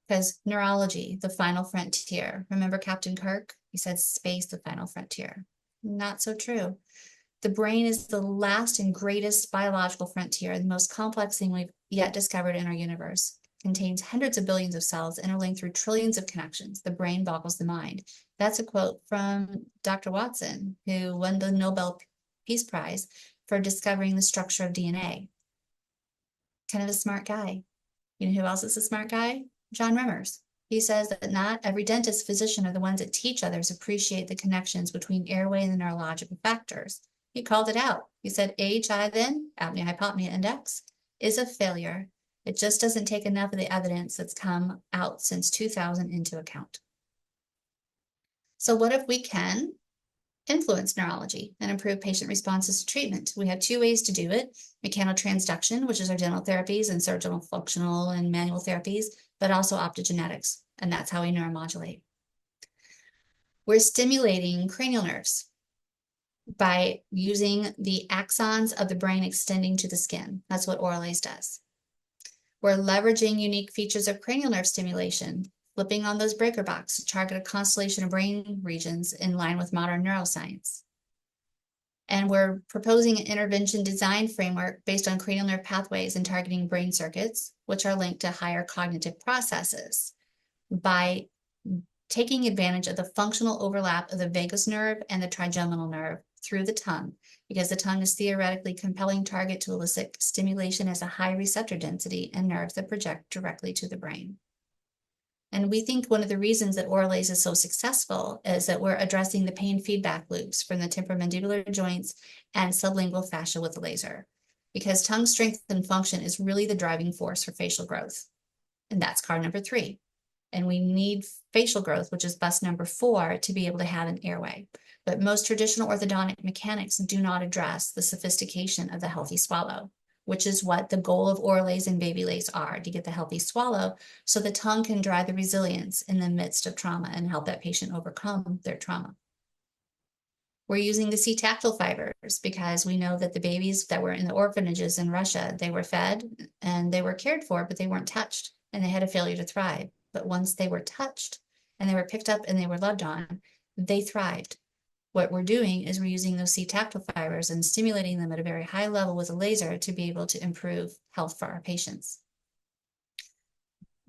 Because neurology, the final frontier. Remember Captain Kirk? He said space, the final frontier. Not so true. The brain is the last and greatest biological frontier, the most complex thing we've yet discovered in our universe. It contains hundreds of billions of cells interlinked through trillions of connections. The brain boggles the mind. That's a quote from Dr. Watson, who won the Nobel Peace Prize for discovering the structure of DNA. Kind of a smart guy. You know who else is a smart guy? John Remmers. He says that not every dentist physician are the ones that teach others appreciate the connections between airway and the neurological factors. He called it out. He said AHI then, apnea-hypopnea index, is a failure. It just doesn't take enough of the evidence that's come out since 2000 into account. So what if we can influence neurology and improve patient responses to treatment? We have two ways to do it: mechanotransduction, which is our dental therapies and surgical functional and manual therapies, but also optogenetics, and that's how we neuromodulate. We're stimulating cranial nerves by using the axons of the brain extending to the skin. That's what OraLase does. We're leveraging unique features of cranial nerve stimulation, flipping on those breaker box to target a constellation of brain regions in line with modern neuroscience. And we're proposing an intervention design framework based on cranial nerve pathways and targeting brain circuits, which are linked to higher cognitive processes, by taking advantage of the functional overlap of the vagus nerve and the trigeminal nerve through the tongue, because the tongue is theoretically compelling target to elicit stimulation as a high receptor density and nerves that project directly to the brain. And we think one of the reasons that OraLase is so successful is that we're addressing the pain feedback loops from the temporomandibular joints and sublingual fascia with the laser, because tongue strength and function is really the driving force for facial growth. And that's card number 3. And we need facial growth, which is bus number 4, to be able to have an airway. But most traditional orthodontic mechanics do not address the sophistication of the healthy swallow, which is what the goal of OraLase and BabyLase are, to get the healthy swallow so the tongue can drive the resilience in the midst of trauma and help that patient overcome their trauma. We're using the C-tactile fibers because we know that the babies that were in the orphanages in Russia, they were fed and they were cared for, but they weren't touched and they had a failure to thrive. But once they were touched and they were picked up and they were loved on, they thrived. What we're doing is we're using those C-tactile fibers and stimulating them at a very high level with a laser to be able to improve health for our patients.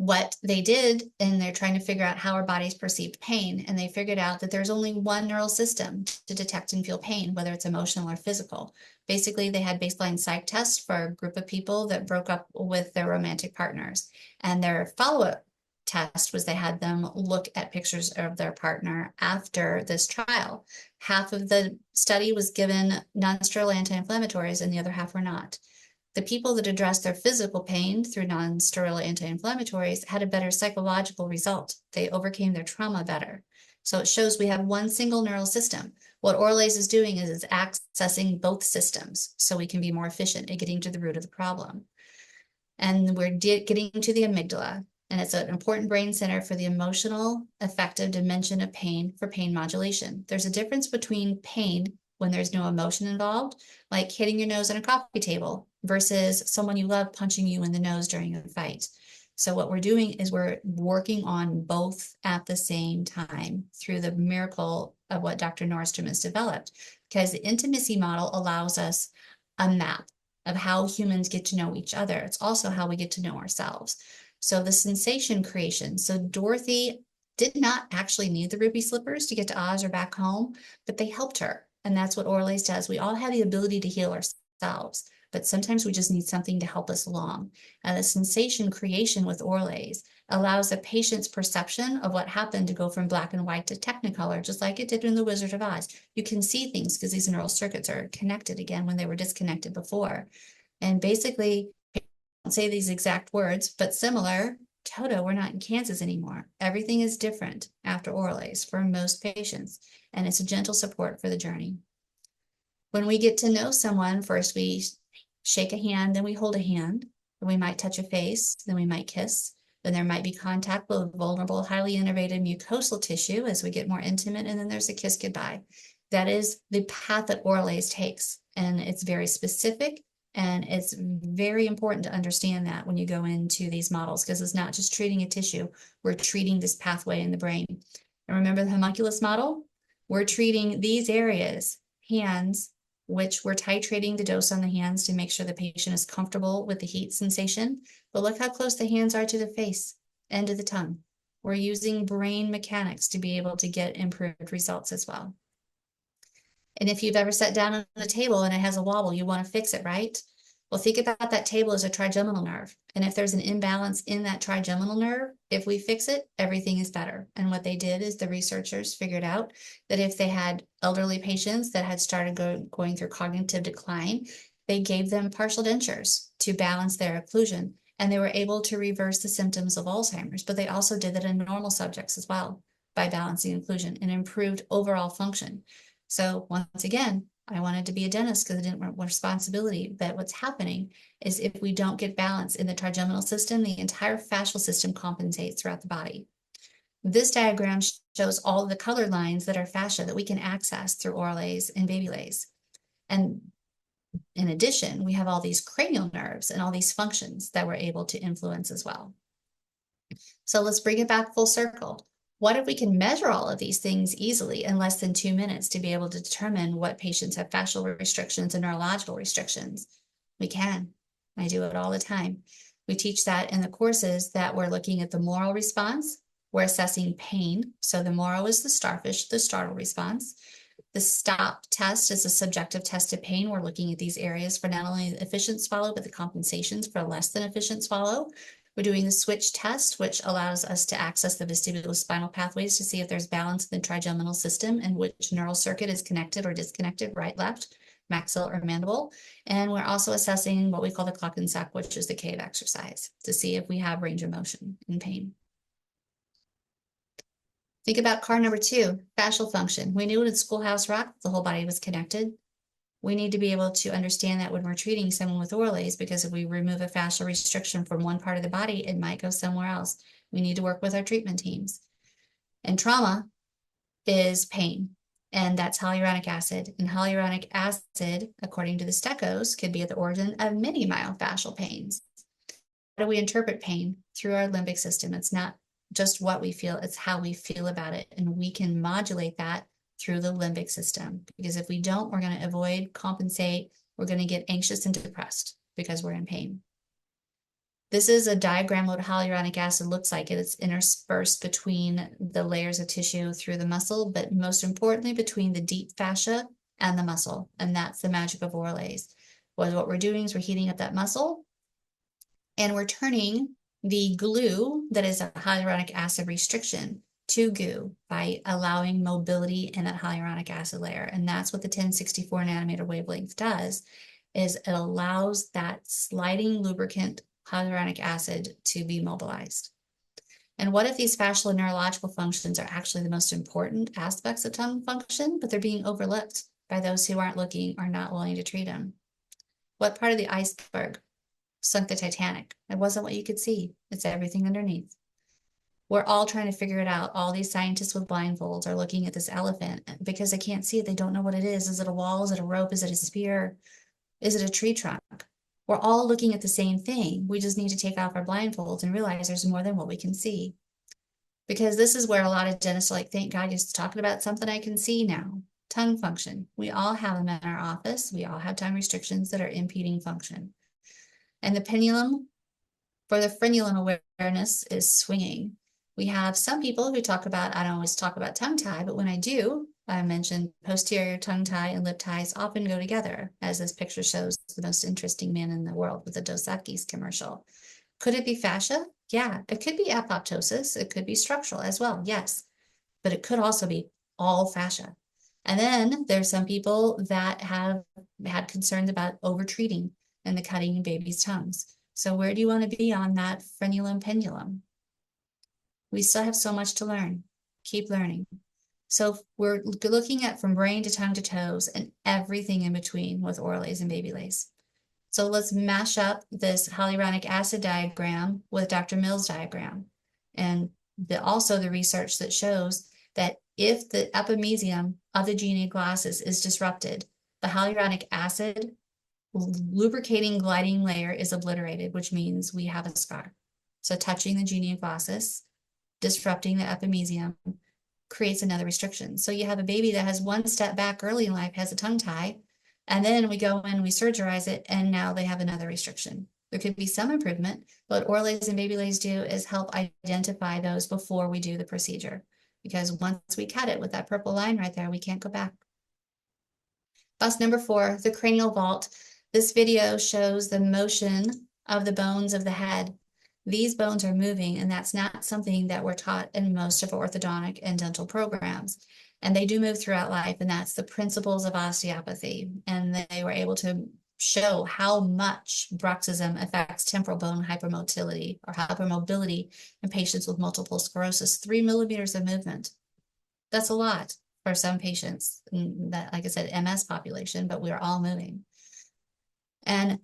what they did, and they're trying to figure out how our bodies perceive pain, and they figured out that there's only one neural system to detect and feel pain, whether it's emotional or physical. Basically, they had baseline psych tests for a group of people that broke up with their romantic partners, and their follow-up test was they had them look at pictures of their partner after this trial. Half of the study was given non-steroidal anti-inflammatories and the other half were not. The people that addressed their physical pain through non-steroidal anti-inflammatories had a better psychological result. They overcame their trauma better. So it shows we have one single neural system. What OraLase is doing is accessing both systems so we can be more efficient at getting to the root of the problem. And we're getting to the amygdala, and it's an important brain center for the emotional affective dimension of pain for pain modulation. There's a difference between pain when there's no emotion involved, like hitting your nose on a coffee table, versus someone you love punching you in the nose during a fight. So what we're doing is we're working on both at the same time through the miracle of what Dr. Nordstrom has developed, because the intimacy model allows us a map of how humans get to know each other. It's also how we get to know ourselves. So the sensation creation. So Dorothy did not actually need the ruby slippers to get to Oz or back home, but they helped her. And that's what OraLase does. We all have the ability to heal ourselves, but sometimes we just need something to help us along. And the sensation creation with OraLase allows the patient's perception of what happened to go from black and white to technicolor, just like it did in The Wizard of Oz. You can see things because these neural circuits are connected again when they were disconnected before. And basically, I don't say these exact words, but similar. Toto, we're not in Kansas anymore. Everything is different after OraLase for most patients, and it's a gentle support for the journey. When we get to know someone, first we shake a hand, then we hold a hand, then we might touch a face, then we might kiss, then there might be contact with vulnerable, highly innervated mucosal tissue as we get more intimate, and then there's a kiss goodbye. That is the path that OraLase takes, and it's very specific. And it's very important to understand that when you go into these models, because it's not just treating a tissue, we're treating this pathway in the brain. And remember the homunculus model? We're treating these areas, hands, which we're titrating the dose on the hands to make sure the patient is comfortable with the heat sensation. But look how close the hands are to the face and to the tongue. We're using brain mechanics to be able to get improved results as well. And if you've ever sat down on a table and it has a wobble, you want to fix it, right? Well, think about that table as a trigeminal nerve. And if there's an imbalance in that trigeminal nerve, if we fix it, everything is better. And what they did is the researchers figured out that if they had elderly patients that had started going through cognitive decline, they gave them partial dentures to balance their occlusion. And they were able to reverse the symptoms of Alzheimer's, but they also did that in normal subjects as well by balancing occlusion and improved overall function. So once again, I wanted to be a dentist because I didn't want responsibility. But what's happening is if we don't get balance in the trigeminal system, the entire fascial system compensates throughout the body. This diagram shows all the color lines that are fascia that we can access through OraLase and BabyLase. And in addition, we have all these cranial nerves and all these functions that we're able to influence as well. So let's bring it back full circle. What if we can measure all of these things easily in less than 2 minutes to be able to determine what patients have fascial restrictions and neurological restrictions? We can. I do it all the time. We teach that in the courses that we're looking at the moral response. We're assessing pain. So the moral is the starfish, the startle response. The stop test is a subjective test of pain. We're looking at these areas for not only the efficient swallow, but the compensations for less than efficient swallow. We're doing the switch test, which allows us to access the vestibulospinal pathways to see if there's balance in the trigeminal system and which neural circuit is connected or disconnected, right, left, maxilla or mandible. And we're also assessing what we call the clock and sack, which is the cave exercise, to see if we have range of motion in pain. Think about card number 2, fascial function. We knew in Schoolhouse Rock, the whole body was connected. We need to be able to understand that when we're treating someone with OraLase, because if we remove a fascial restriction from one part of the body, it might go somewhere else. We need to work with our treatment teams. And trauma is pain, and that's hyaluronic acid. And hyaluronic acid, according to the Stecos, could be at the origin of many myofascial pains. How do we interpret pain? Through our limbic system. It's not just what we feel, it's how we feel about it. And we can modulate that through the limbic system, because if we don't, we're going to avoid, compensate, we're going to get anxious and depressed because we're in pain. This is a diagram of what hyaluronic acid looks like. It's interspersed between the layers of tissue through the muscle, but most importantly, between the deep fascia and the muscle. And that's the magic of OraLase. What we're doing is we're heating up that muscle and we're turning the glue that is a hyaluronic acid restriction to goo by allowing mobility in that hyaluronic acid layer. And that's what the 1064 nanometer wavelength does, is it allows that sliding lubricant hyaluronic acid to be mobilized. And what if these fascial and neurological functions are actually the most important aspects of tongue function, but they're being overlooked by those who aren't looking or not willing to treat them? What part of the iceberg sunk the Titanic? It wasn't what you could see. It's everything underneath. We're all trying to figure it out. All these scientists with blindfolds are looking at this elephant because they can't see it. They don't know what it is. Is it a wall? Is it a rope? Is it a spear? Is it a tree trunk? We're all looking at the same thing. We just need to take off our blindfolds and realize there's more than what we can see. Because this is where a lot of dentists are like, thank God you're talking about something I can see now. Tongue function. We all have them in our office. We all have tongue restrictions that are impeding function. And the pendulum for the frenulum awareness is swinging. We have some people who talk about, I don't always talk about tongue tie, but when I do, I mention posterior tongue tie and lip ties often go together, as this picture shows the most interesting man in the world with the Dos Equis commercial. Could it be fascia? Yeah. It could be apoptosis. It could be structural as well. Yes. But it could also be all fascia. And then there's some people that have had concerns about over-treating and the cutting in babies' tongues. So where do you want to be on that frenulum pendulum? We still have so much to learn. Keep learning. So we're looking at from brain to tongue to toes and everything in between with OraLase and BabyLase. So let's mash up this hyaluronic acid diagram with Dr. Mill's diagram. And also the research that shows that if the epimysium of the genial glossus is disrupted, the hyaluronic acid lubricating gliding layer is obliterated, which means we have a scar. So touching the genial glossus, disrupting the epimysium, creates another restriction. So you have a baby that has one step back early in life, has a tongue tie, and then we go in, we surgerize it, and now they have another restriction. There could be some improvement, but what OraLase and BabyLase do is help identify those before we do the procedure. Because once we cut it with that purple line right there, we can't go back. Bus number 4, the cranial vault. This video shows the motion of the bones of the head. These bones are moving, and that's not something that we're taught in most of our orthodontic and dental programs. And they do move throughout life, and that's the principles of osteopathy. And they were able to show how much bruxism affects temporal bone hypermotility or hypermobility in patients with multiple sclerosis. 3 millimeters of movement. That's a lot for some patients, that, like I said, MS population, but we're all moving. And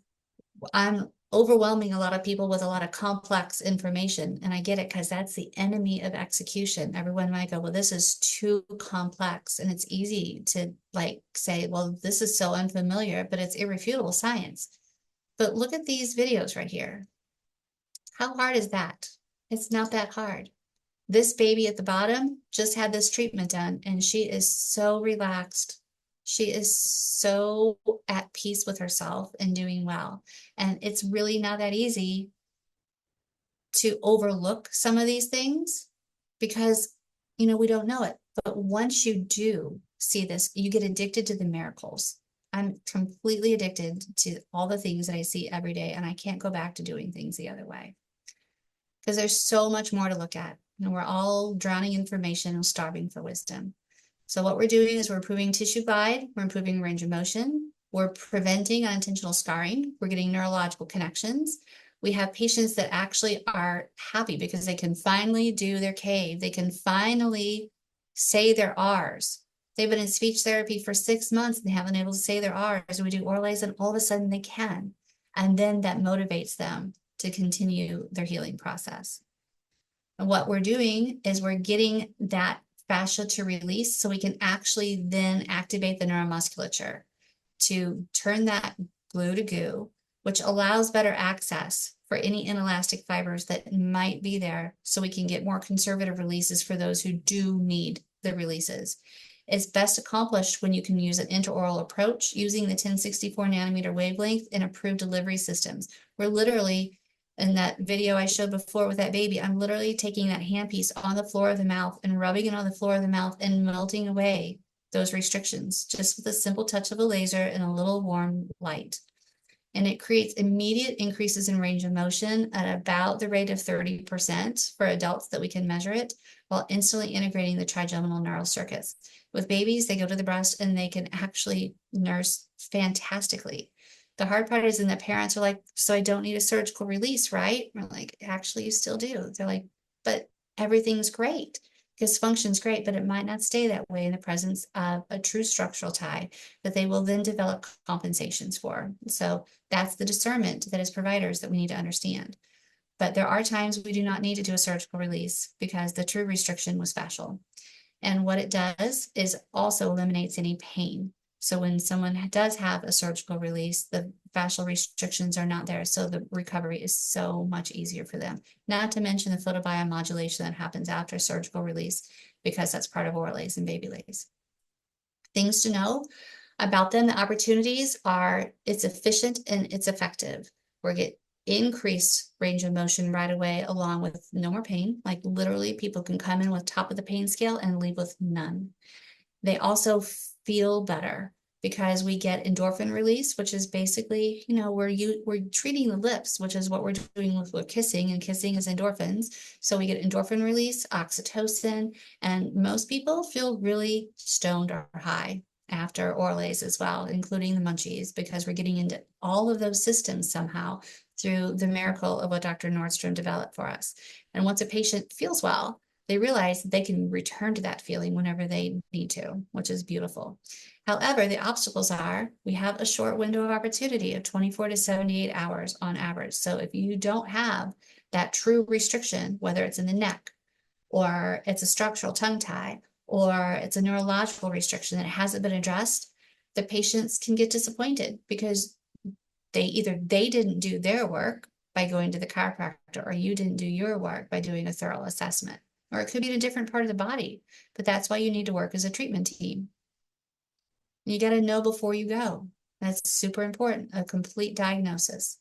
I'm overwhelming a lot of people with a lot of complex information, and I get it because that's the enemy of execution. Everyone might go, well, this is too complex, and it's easy to like say, well, this is so unfamiliar, but it's irrefutable science. But look at these videos right here. How hard is that? It's not that hard. This baby at the bottom just had this treatment done, and she is so relaxed. She is so at peace with herself and doing well. And it's really not that easy to overlook some of these things because, you know, we don't know it. But once you do see this, you get addicted to the miracles. I'm completely addicted to all the things that I see every day, and I can't go back to doing things the other way because there's so much more to look at. And we're all drowning in information and starving for wisdom. So what we're doing is we're improving tissue glide, we're improving range of motion, we're preventing unintentional scarring, we're getting neurological connections. We have patients that actually are happy because they can finally do their cave. They can finally say their R's. They've been in speech therapy for 6 months and they haven't been able to say their R's. We do OraLase and all of a sudden they can. And then that motivates them to continue their healing process. And what we're doing is we're getting that fascia to release so we can actually then activate the neuromusculature to turn that glue to goo, which allows better access for any inelastic fibers that might be there so we can get more conservative releases for those who do need the releases. It's best accomplished when you can use an intraoral approach using the 1064 nanometer wavelength and approved delivery systems. We're literally In that video I showed before with that baby, I'm literally taking that handpiece on the floor of the mouth and rubbing it on the floor of the mouth and melting away those restrictions just with a simple touch of a laser and a little warm light. And it creates immediate increases in range of motion at about the rate of 30% for adults that we can measure it, while instantly integrating the trigeminal neural circuits. With babies, they go to the breast and they can actually nurse fantastically. The hard part is, and the parents are like, so I don't need a surgical release, right? We're like, actually, you still do. They're like, but everything's great. Because function's great, but it might not stay that way in the presence of a true structural tie that they will then develop compensations for. So that's the discernment that as providers that we need to understand. But there are times we do not need to do a surgical release because the true restriction was fascial. And what it does is also eliminates any pain. So when someone does have a surgical release, the fascial restrictions are not there. So the recovery is so much easier for them. Not to mention the photobiomodulation that happens after surgical release, because that's part of OraLase and BabyLase. Things to know about them, the opportunities are it's efficient and it's effective. We get increased range of motion right away, along with no more pain. Like literally, people can come in with top of the pain scale and leave with none. They also feel better because we get endorphin release, which is basically, we're treating the lips, which is what we're doing with kissing, and kissing is endorphins. So we get endorphin release, oxytocin, and most people feel really stoned or high after OraLase as well, including the munchies, because we're getting into all of those systems somehow through the miracle of what Dr. Nordstrom developed for us. And once a patient feels well, they realize that they can return to that feeling whenever they need to, which is beautiful. However, the obstacles are we have a short window of opportunity of 24 to 78 hours on average. So if you don't have that true restriction, whether it's in the neck or it's a structural tongue tie or it's a neurological restriction that hasn't been addressed, the patients can get disappointed because they didn't do their work by going to the chiropractor, or you didn't do your work by doing a thorough assessment. Or it could be in a different part of the body, but that's why you need to work as a treatment team. You got to know before you go. That's super important, a complete diagnosis.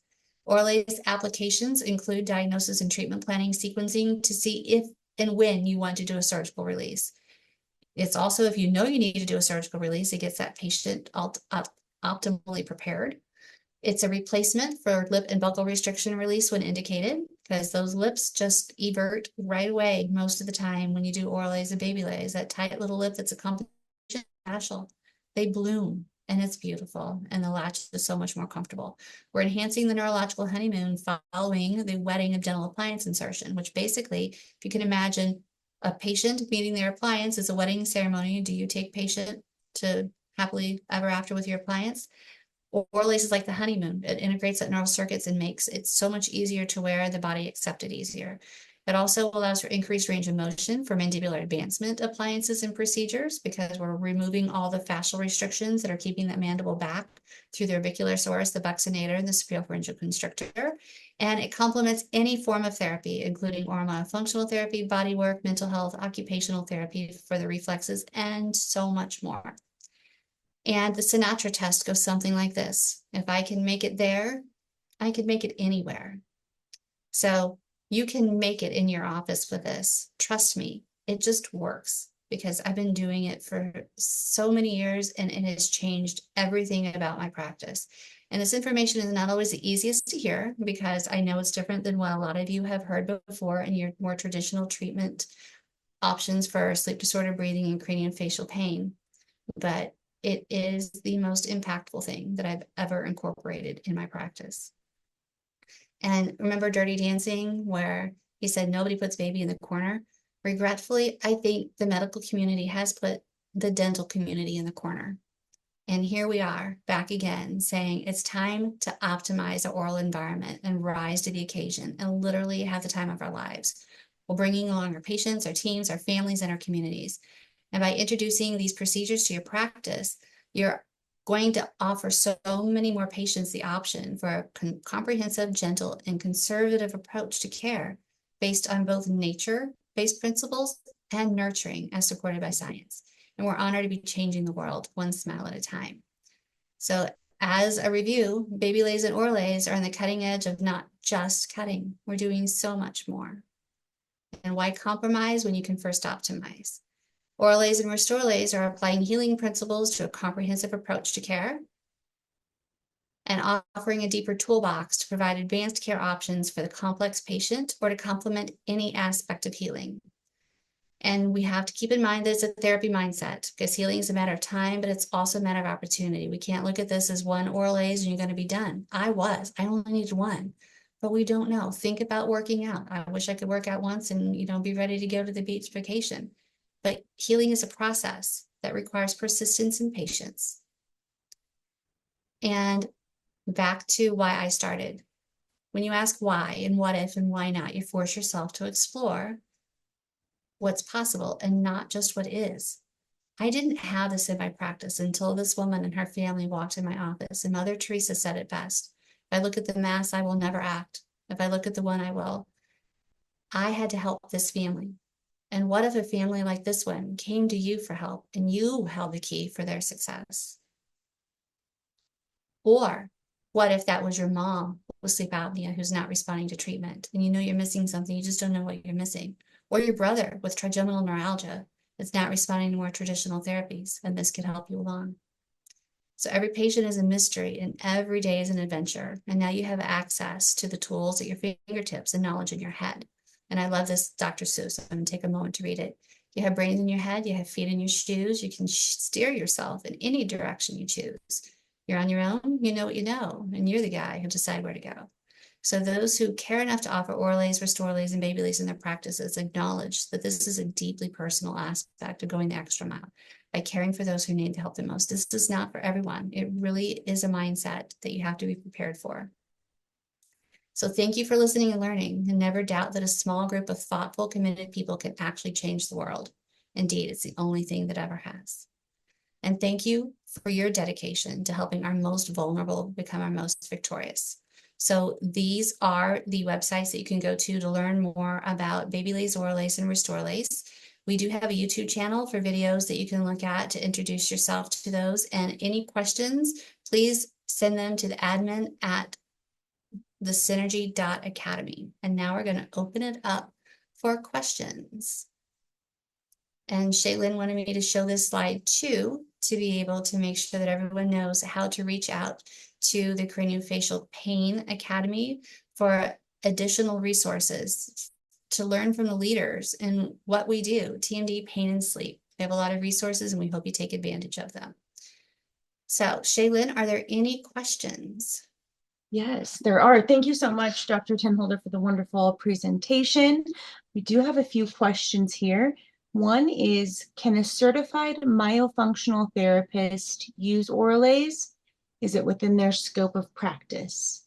OraLase applications include diagnosis and treatment planning sequencing to see if and when you want to do a surgical release. It's also, if you know you need to do a surgical release, it gets that patient optimally prepared. It's a replacement for lip and buccal restriction release when indicated, because those lips just evert right away most of the time when you do OraLase and BabyLase. That tight little lip that's a complication fascial, they bloom and it's beautiful, and the latch is so much more comfortable. We're enhancing the neurological honeymoon following the wetting of dental appliance insertion, which basically, if you can imagine a patient meeting their appliance as a wedding ceremony, do you take patient to happily ever after with your appliance? OraLase is like the honeymoon. It integrates that neural circuits and makes it so much easier to wear, the body accept it easier. It also allows for increased range of motion for mandibular advancement appliances and procedures, because we're removing all the fascial restrictions that are keeping that mandible back through the orbiculosaurus, the buccinator, and the spheriopharyngeal constrictor. And it complements any form of therapy, including oral myofunctional therapy, body work, mental health, occupational therapy for the reflexes, and so much more. And the Sinatra test goes something like this. If I can make it there, I can make it anywhere. So you can make it in your office with this. Trust me, it just works, because I've been doing it for so many years and it has changed everything about my practice. And this information is not always the easiest to hear, because I know it's different than what a lot of you have heard before in your more traditional treatment options for sleep disorder breathing and craniofacial pain. But it is the most impactful thing that I've ever incorporated in my practice. And remember Dirty Dancing, where he said nobody puts baby in the corner? Regretfully, I think the medical community has put the dental community in the corner. And here we are back again saying it's time to optimize the oral environment and rise to the occasion and literally have the time of our lives. We're bringing along our patients, our teams, our families, and our communities. And by introducing these procedures to your practice, you're going to offer so many more patients the option for a comprehensive, gentle, and conservative approach to care based on both nature-based principles and nurturing as supported by science. And we're honored to be changing the world one smile at a time. So as a review, BabyLase and OraLase are on the cutting edge of not just cutting. We're doing so much more. And why compromise when you can first optimize? OraLase and RestOralase are applying healing principles to a comprehensive approach to care and offering a deeper toolbox to provide advanced care options for the complex patient or to complement any aspect of healing. And we have to keep in mind that it's a therapy mindset because healing is a matter of time, but it's also a matter of opportunity. We can't look at this as one OraLase and you're going to be done. I only needed one, but we don't know. Think about working out. I wish I could work out once and, be ready to go to the beach vacation. But healing is a process that requires persistence and patience. And back to why I started. When you ask why and what if and why not, you force yourself to explore what's possible and not just what is. I didn't have this in my practice until this woman and her family walked in my office. And Mother Teresa said it best. If I look at the mass, I will never act. If I look at the one, I will. I had to help this family. And what if a family like this one came to you for help and you held the key for their success? Or what if that was your mom with sleep apnea who's not responding to treatment and you're missing something, you just don't know what you're missing? Or your brother with trigeminal neuralgia that's not responding to more traditional therapies, and this could help you along. So every patient is a mystery and every day is an adventure. And now you have access to the tools at your fingertips and knowledge in your head. And I love this, Dr. Seuss. I'm going to take a moment to read it. You have brains in your head, you have feet in your shoes, you can steer yourself in any direction you choose. You're on your own, you know what you know, and you're the guy who decides where to go. So those who care enough to offer OraLase, RestOralase, and BabyLase in their practices acknowledge that this is a deeply personal aspect of going the extra mile by caring for those who need the help the most. This is not for everyone. It really is a mindset that you have to be prepared for. So thank you for listening and learning, and never doubt that a small group of thoughtful, committed people can actually change the world. Indeed, it's the only thing that ever has. And thank you for your dedication to helping our most vulnerable become our most victorious. So these are the websites that you can go to learn more about BabyLase, OraLase, and RestOralase. We do have a YouTube channel for videos that you can look at to introduce yourself to those. And any questions, please send them to the admin at thesynergy.academy. And now we're going to open it up for questions. And Shaylin wanted me to show this slide too, to be able to make sure that everyone knows how to reach out to the Craniofacial Pain Academy for additional resources to learn from the leaders in what we do, TMD, pain, and sleep. We have a lot of resources and we hope you take advantage of them. So Shaylin, are there any questions? Yes, there are. Thank you so much, Dr. Tenholder, for the wonderful presentation. We do have a few questions here. One is, can a certified myofunctional therapist use OraLase? Is it within their scope of practice?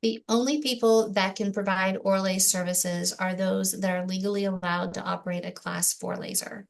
The only people that can provide OraLase services are those that are legally allowed to operate a class 4 laser.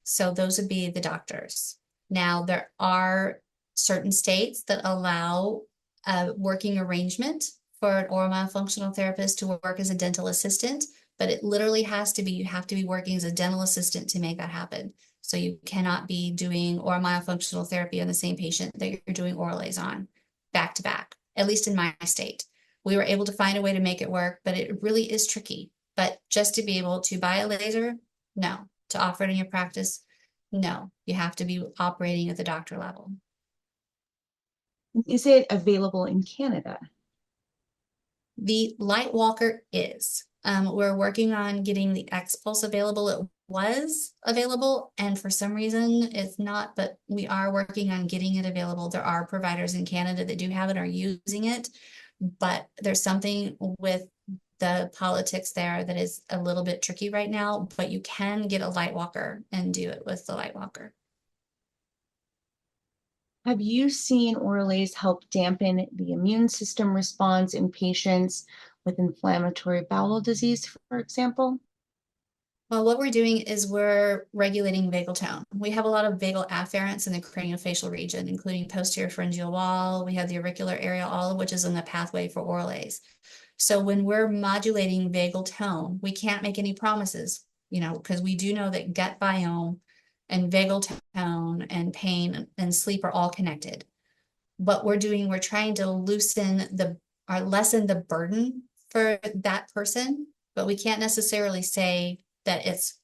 So those would be the doctors. Now, there are certain states that allow a working arrangement for an oral myofunctional therapist to work as a dental assistant, but it literally has to be, you have to be working as a dental assistant to make that happen. So you cannot be doing oral myofunctional therapy on the same patient that you're doing OraLase on back to back, at least in my state. We were able to find a way to make it work, but it really is tricky. But just to be able to buy a laser, no. To offer it in your practice, no. You have to be operating at the doctor level. Is it available in Canada? The Lightwalker is. We're working on getting the X-Pulse available. It was available, and for some reason it's not, but we are working on getting it available. There are providers in Canada that do have it, are using it, but there's something with the politics there that is a little bit tricky right now, but you can get a Lightwalker and do it with the Lightwalker. Have you seen OraLase help dampen the immune system response in patients with inflammatory bowel disease, for example? Well, what we're doing is we're regulating vagal tone. We have a lot of vagal afferents in the craniofacial region, including posterior pharyngeal wall. We have the auricular area, all of which is in the pathway for OraLase. So when we're modulating vagal tone, we can't make any promises, because we do know that gut biome and vagal tone and pain and sleep are all connected. what we're doing, we're trying to lessen the burden for that person, but we can't necessarily say that it's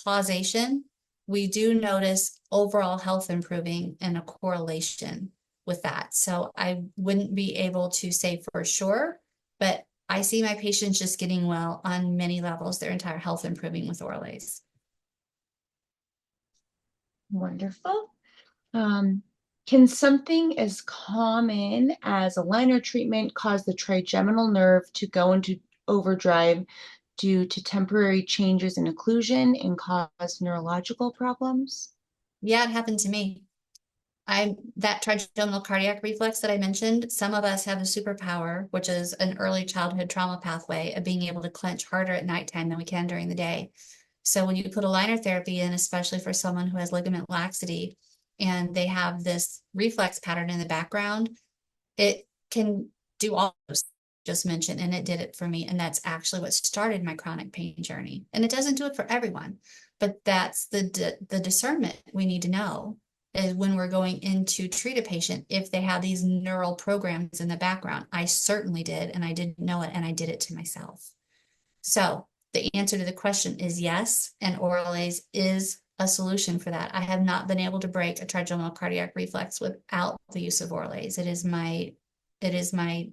causation. We do notice overall health improving and a correlation with that. So I wouldn't be able to say for sure, but I see my patients just getting well on many levels, their entire health improving with OraLase. Wonderful. Can something as common as a liner treatment cause the trigeminal nerve to go into overdrive due to temporary changes in occlusion and cause neurological problems? Yeah, it happened to me. That trigeminal cardiac reflex that I mentioned, some of us have a superpower, which is an early childhood trauma pathway of being able to clench harder at nighttime than we can during the day. So when you put a liner therapy in, especially for someone who has ligament laxity, and they have this reflex pattern in the background, it can do all those just mentioned, and it did it for me. And that's actually what started my chronic pain journey. And it doesn't do it for everyone, but that's the discernment we need to know is when we're going in to treat a patient, if they have these neural programs in the background. I certainly did, and I didn't know it, and I did it to myself. So the answer to the question is yes, and OraLase is a solution for that. I have not been able to break a trigeminal cardiac reflex without the use of OraLase. It is my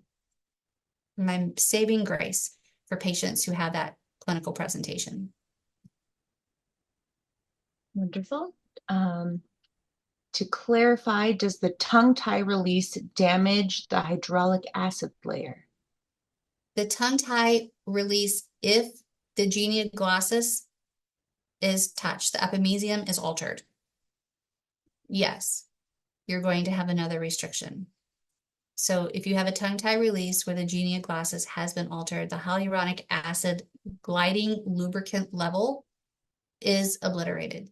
saving grace for patients who have that clinical presentation. Wonderful. To clarify, does the tongue tie release damage the hydraulic acid layer? The tongue tie release, if the genia glossus is touched, the epimysium is altered. Yes, you're going to have another restriction. So if you have a tongue tie release where the genia glossus has been altered, the hyaluronic acid gliding lubricant level is obliterated.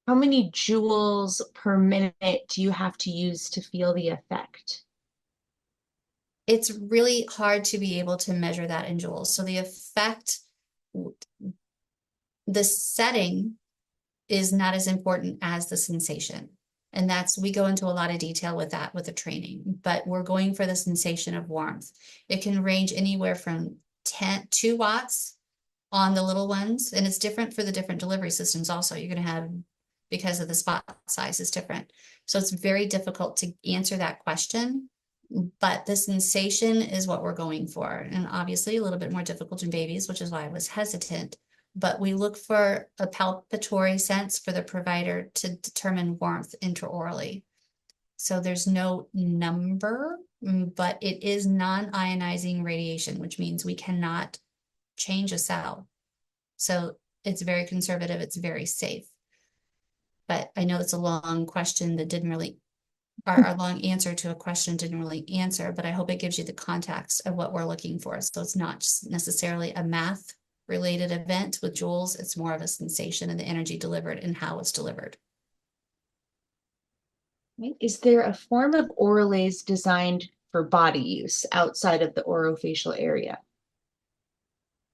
How many joules per minute do you have to use to feel the effect? It's really hard to be able to measure that in joules. So the effect, the setting is not as important as the sensation. And we go into a lot of detail with that with the training, but we're going for the sensation of warmth. It can range anywhere from 2 watts on the little ones, and it's different for the different delivery systems also. You're going to have, because of the spot size is different. So it's very difficult to answer that question, but the sensation is what we're going for. And obviously a little bit more difficult in babies, which is why I was hesitant. But we look for a palpatory sense for the provider to determine warmth intraorally. So there's no number, but it is non-ionizing radiation, which means we cannot change a cell. So it's very conservative, it's very safe. But I know it's a long question that didn't really, our long answer to a question didn't really answer, but I hope it gives you the context of what we're looking for. So it's not just necessarily a math related event with joules, it's more of a sensation and the energy delivered and how it's delivered. Is there a form of OraLase designed for body use outside of the orofacial area?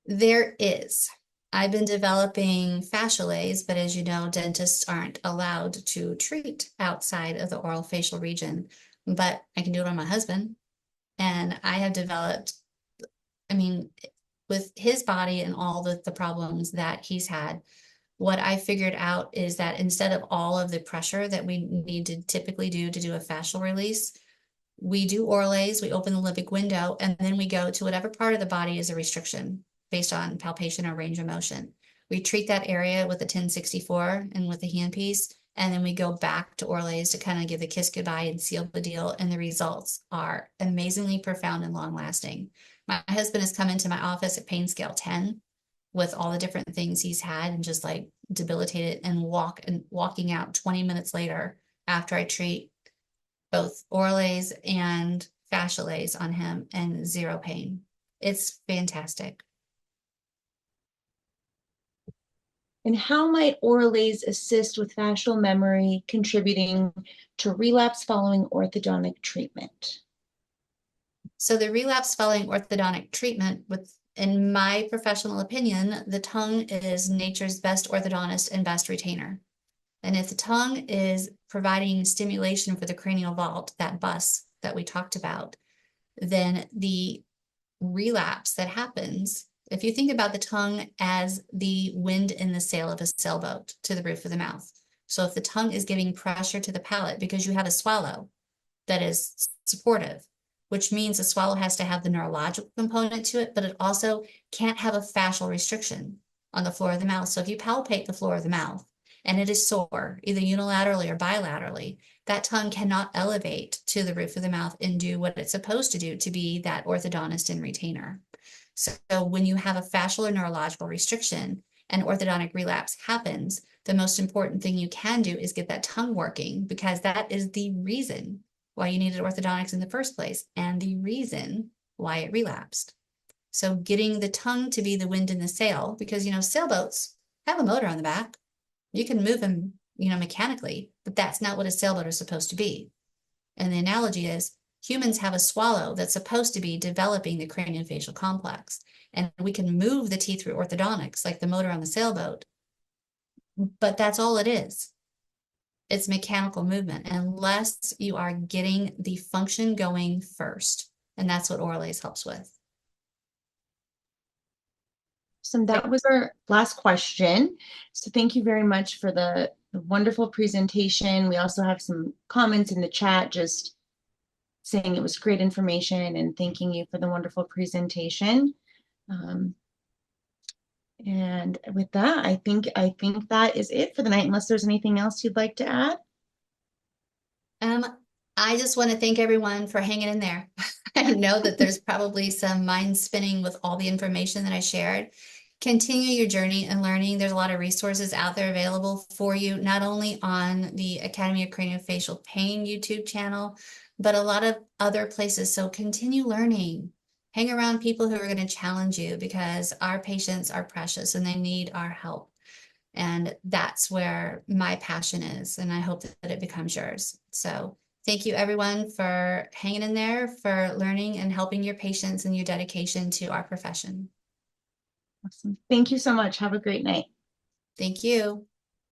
There is. I've been developing fasciolase, but as you know, dentists aren't allowed to treat outside of the oral facial region, but I can do it on my husband. And I have developed, I mean, with his body and all the problems that he's had, what I figured out is that instead of all of the pressure that we need to typically do to do a fascial release, we do OraLase, we open the limbic window, and then we go to whatever part of the body is a restriction based on palpation or range of motion. We treat that area with a 1064 and with the handpiece, and then we go back to OraLase to kind of give the kiss goodbye and seal the deal, and the results are amazingly profound and long lasting. My husband has come into my office at pain scale 10 with all the different things he's had and just like debilitated and walking out 20 minutes later after I treat both OraLase and fasciolase on him and zero pain. It's fantastic. And how might OraLase assist with fascial memory, contributing to relapse following orthodontic treatment? So the relapse following orthodontic treatment, in my professional opinion, the tongue is nature's best orthodontist and best retainer. And if the tongue is providing stimulation for the cranial vault, that bus that we talked about, then the relapse that happens, if you think about the tongue as the wind in the sail of a sailboat to the roof of the mouth. So if the tongue is giving pressure to the palate because you have a swallow that is supportive, which means the swallow has to have the neurological component to it, but it also can't have a fascial restriction on the floor of the mouth. So if you palpate the floor of the mouth and it is sore, either unilaterally or bilaterally, that tongue cannot elevate to the roof of the mouth and do what it's supposed to do to be that orthodontist and retainer. So when you have a fascial or neurological restriction and orthodontic relapse happens, the most important thing you can do is get that tongue working, because that is the reason why you needed orthodontics in the first place and the reason why it relapsed. So getting the tongue to be the wind in the sail, because, sailboats have a motor on the back. You can move them, mechanically, but that's not what a sailboat is supposed to be. And the analogy is humans have a swallow that's supposed to be developing the craniofacial complex. And we can move the teeth through orthodontics like the motor on the sailboat, but that's all it is. It's mechanical movement unless you are getting the function going first. And that's what OraLase helps with. So that was our last question. So thank you very much for the wonderful presentation. We also have some comments in the chat just saying it was great information and thanking you for the wonderful presentation. And with that, I think that is it for the night, unless there's anything else you'd like to add. I just want to thank everyone for hanging in there. I know that there's probably some mind spinning with all the information that I shared. Continue your journey and learning. There's a lot of resources out there available for you, not only on the Academy of Craniofacial Pain YouTube channel, but a lot of other places. So continue learning. Hang around people who are going to challenge you, because our patients are precious and they need our help. And that's where my passion is. And I hope that it becomes yours. So thank you, everyone, for hanging in there, for learning and helping your patients, and your dedication to our profession. Awesome. Thank you so much. Have a great night. Thank you.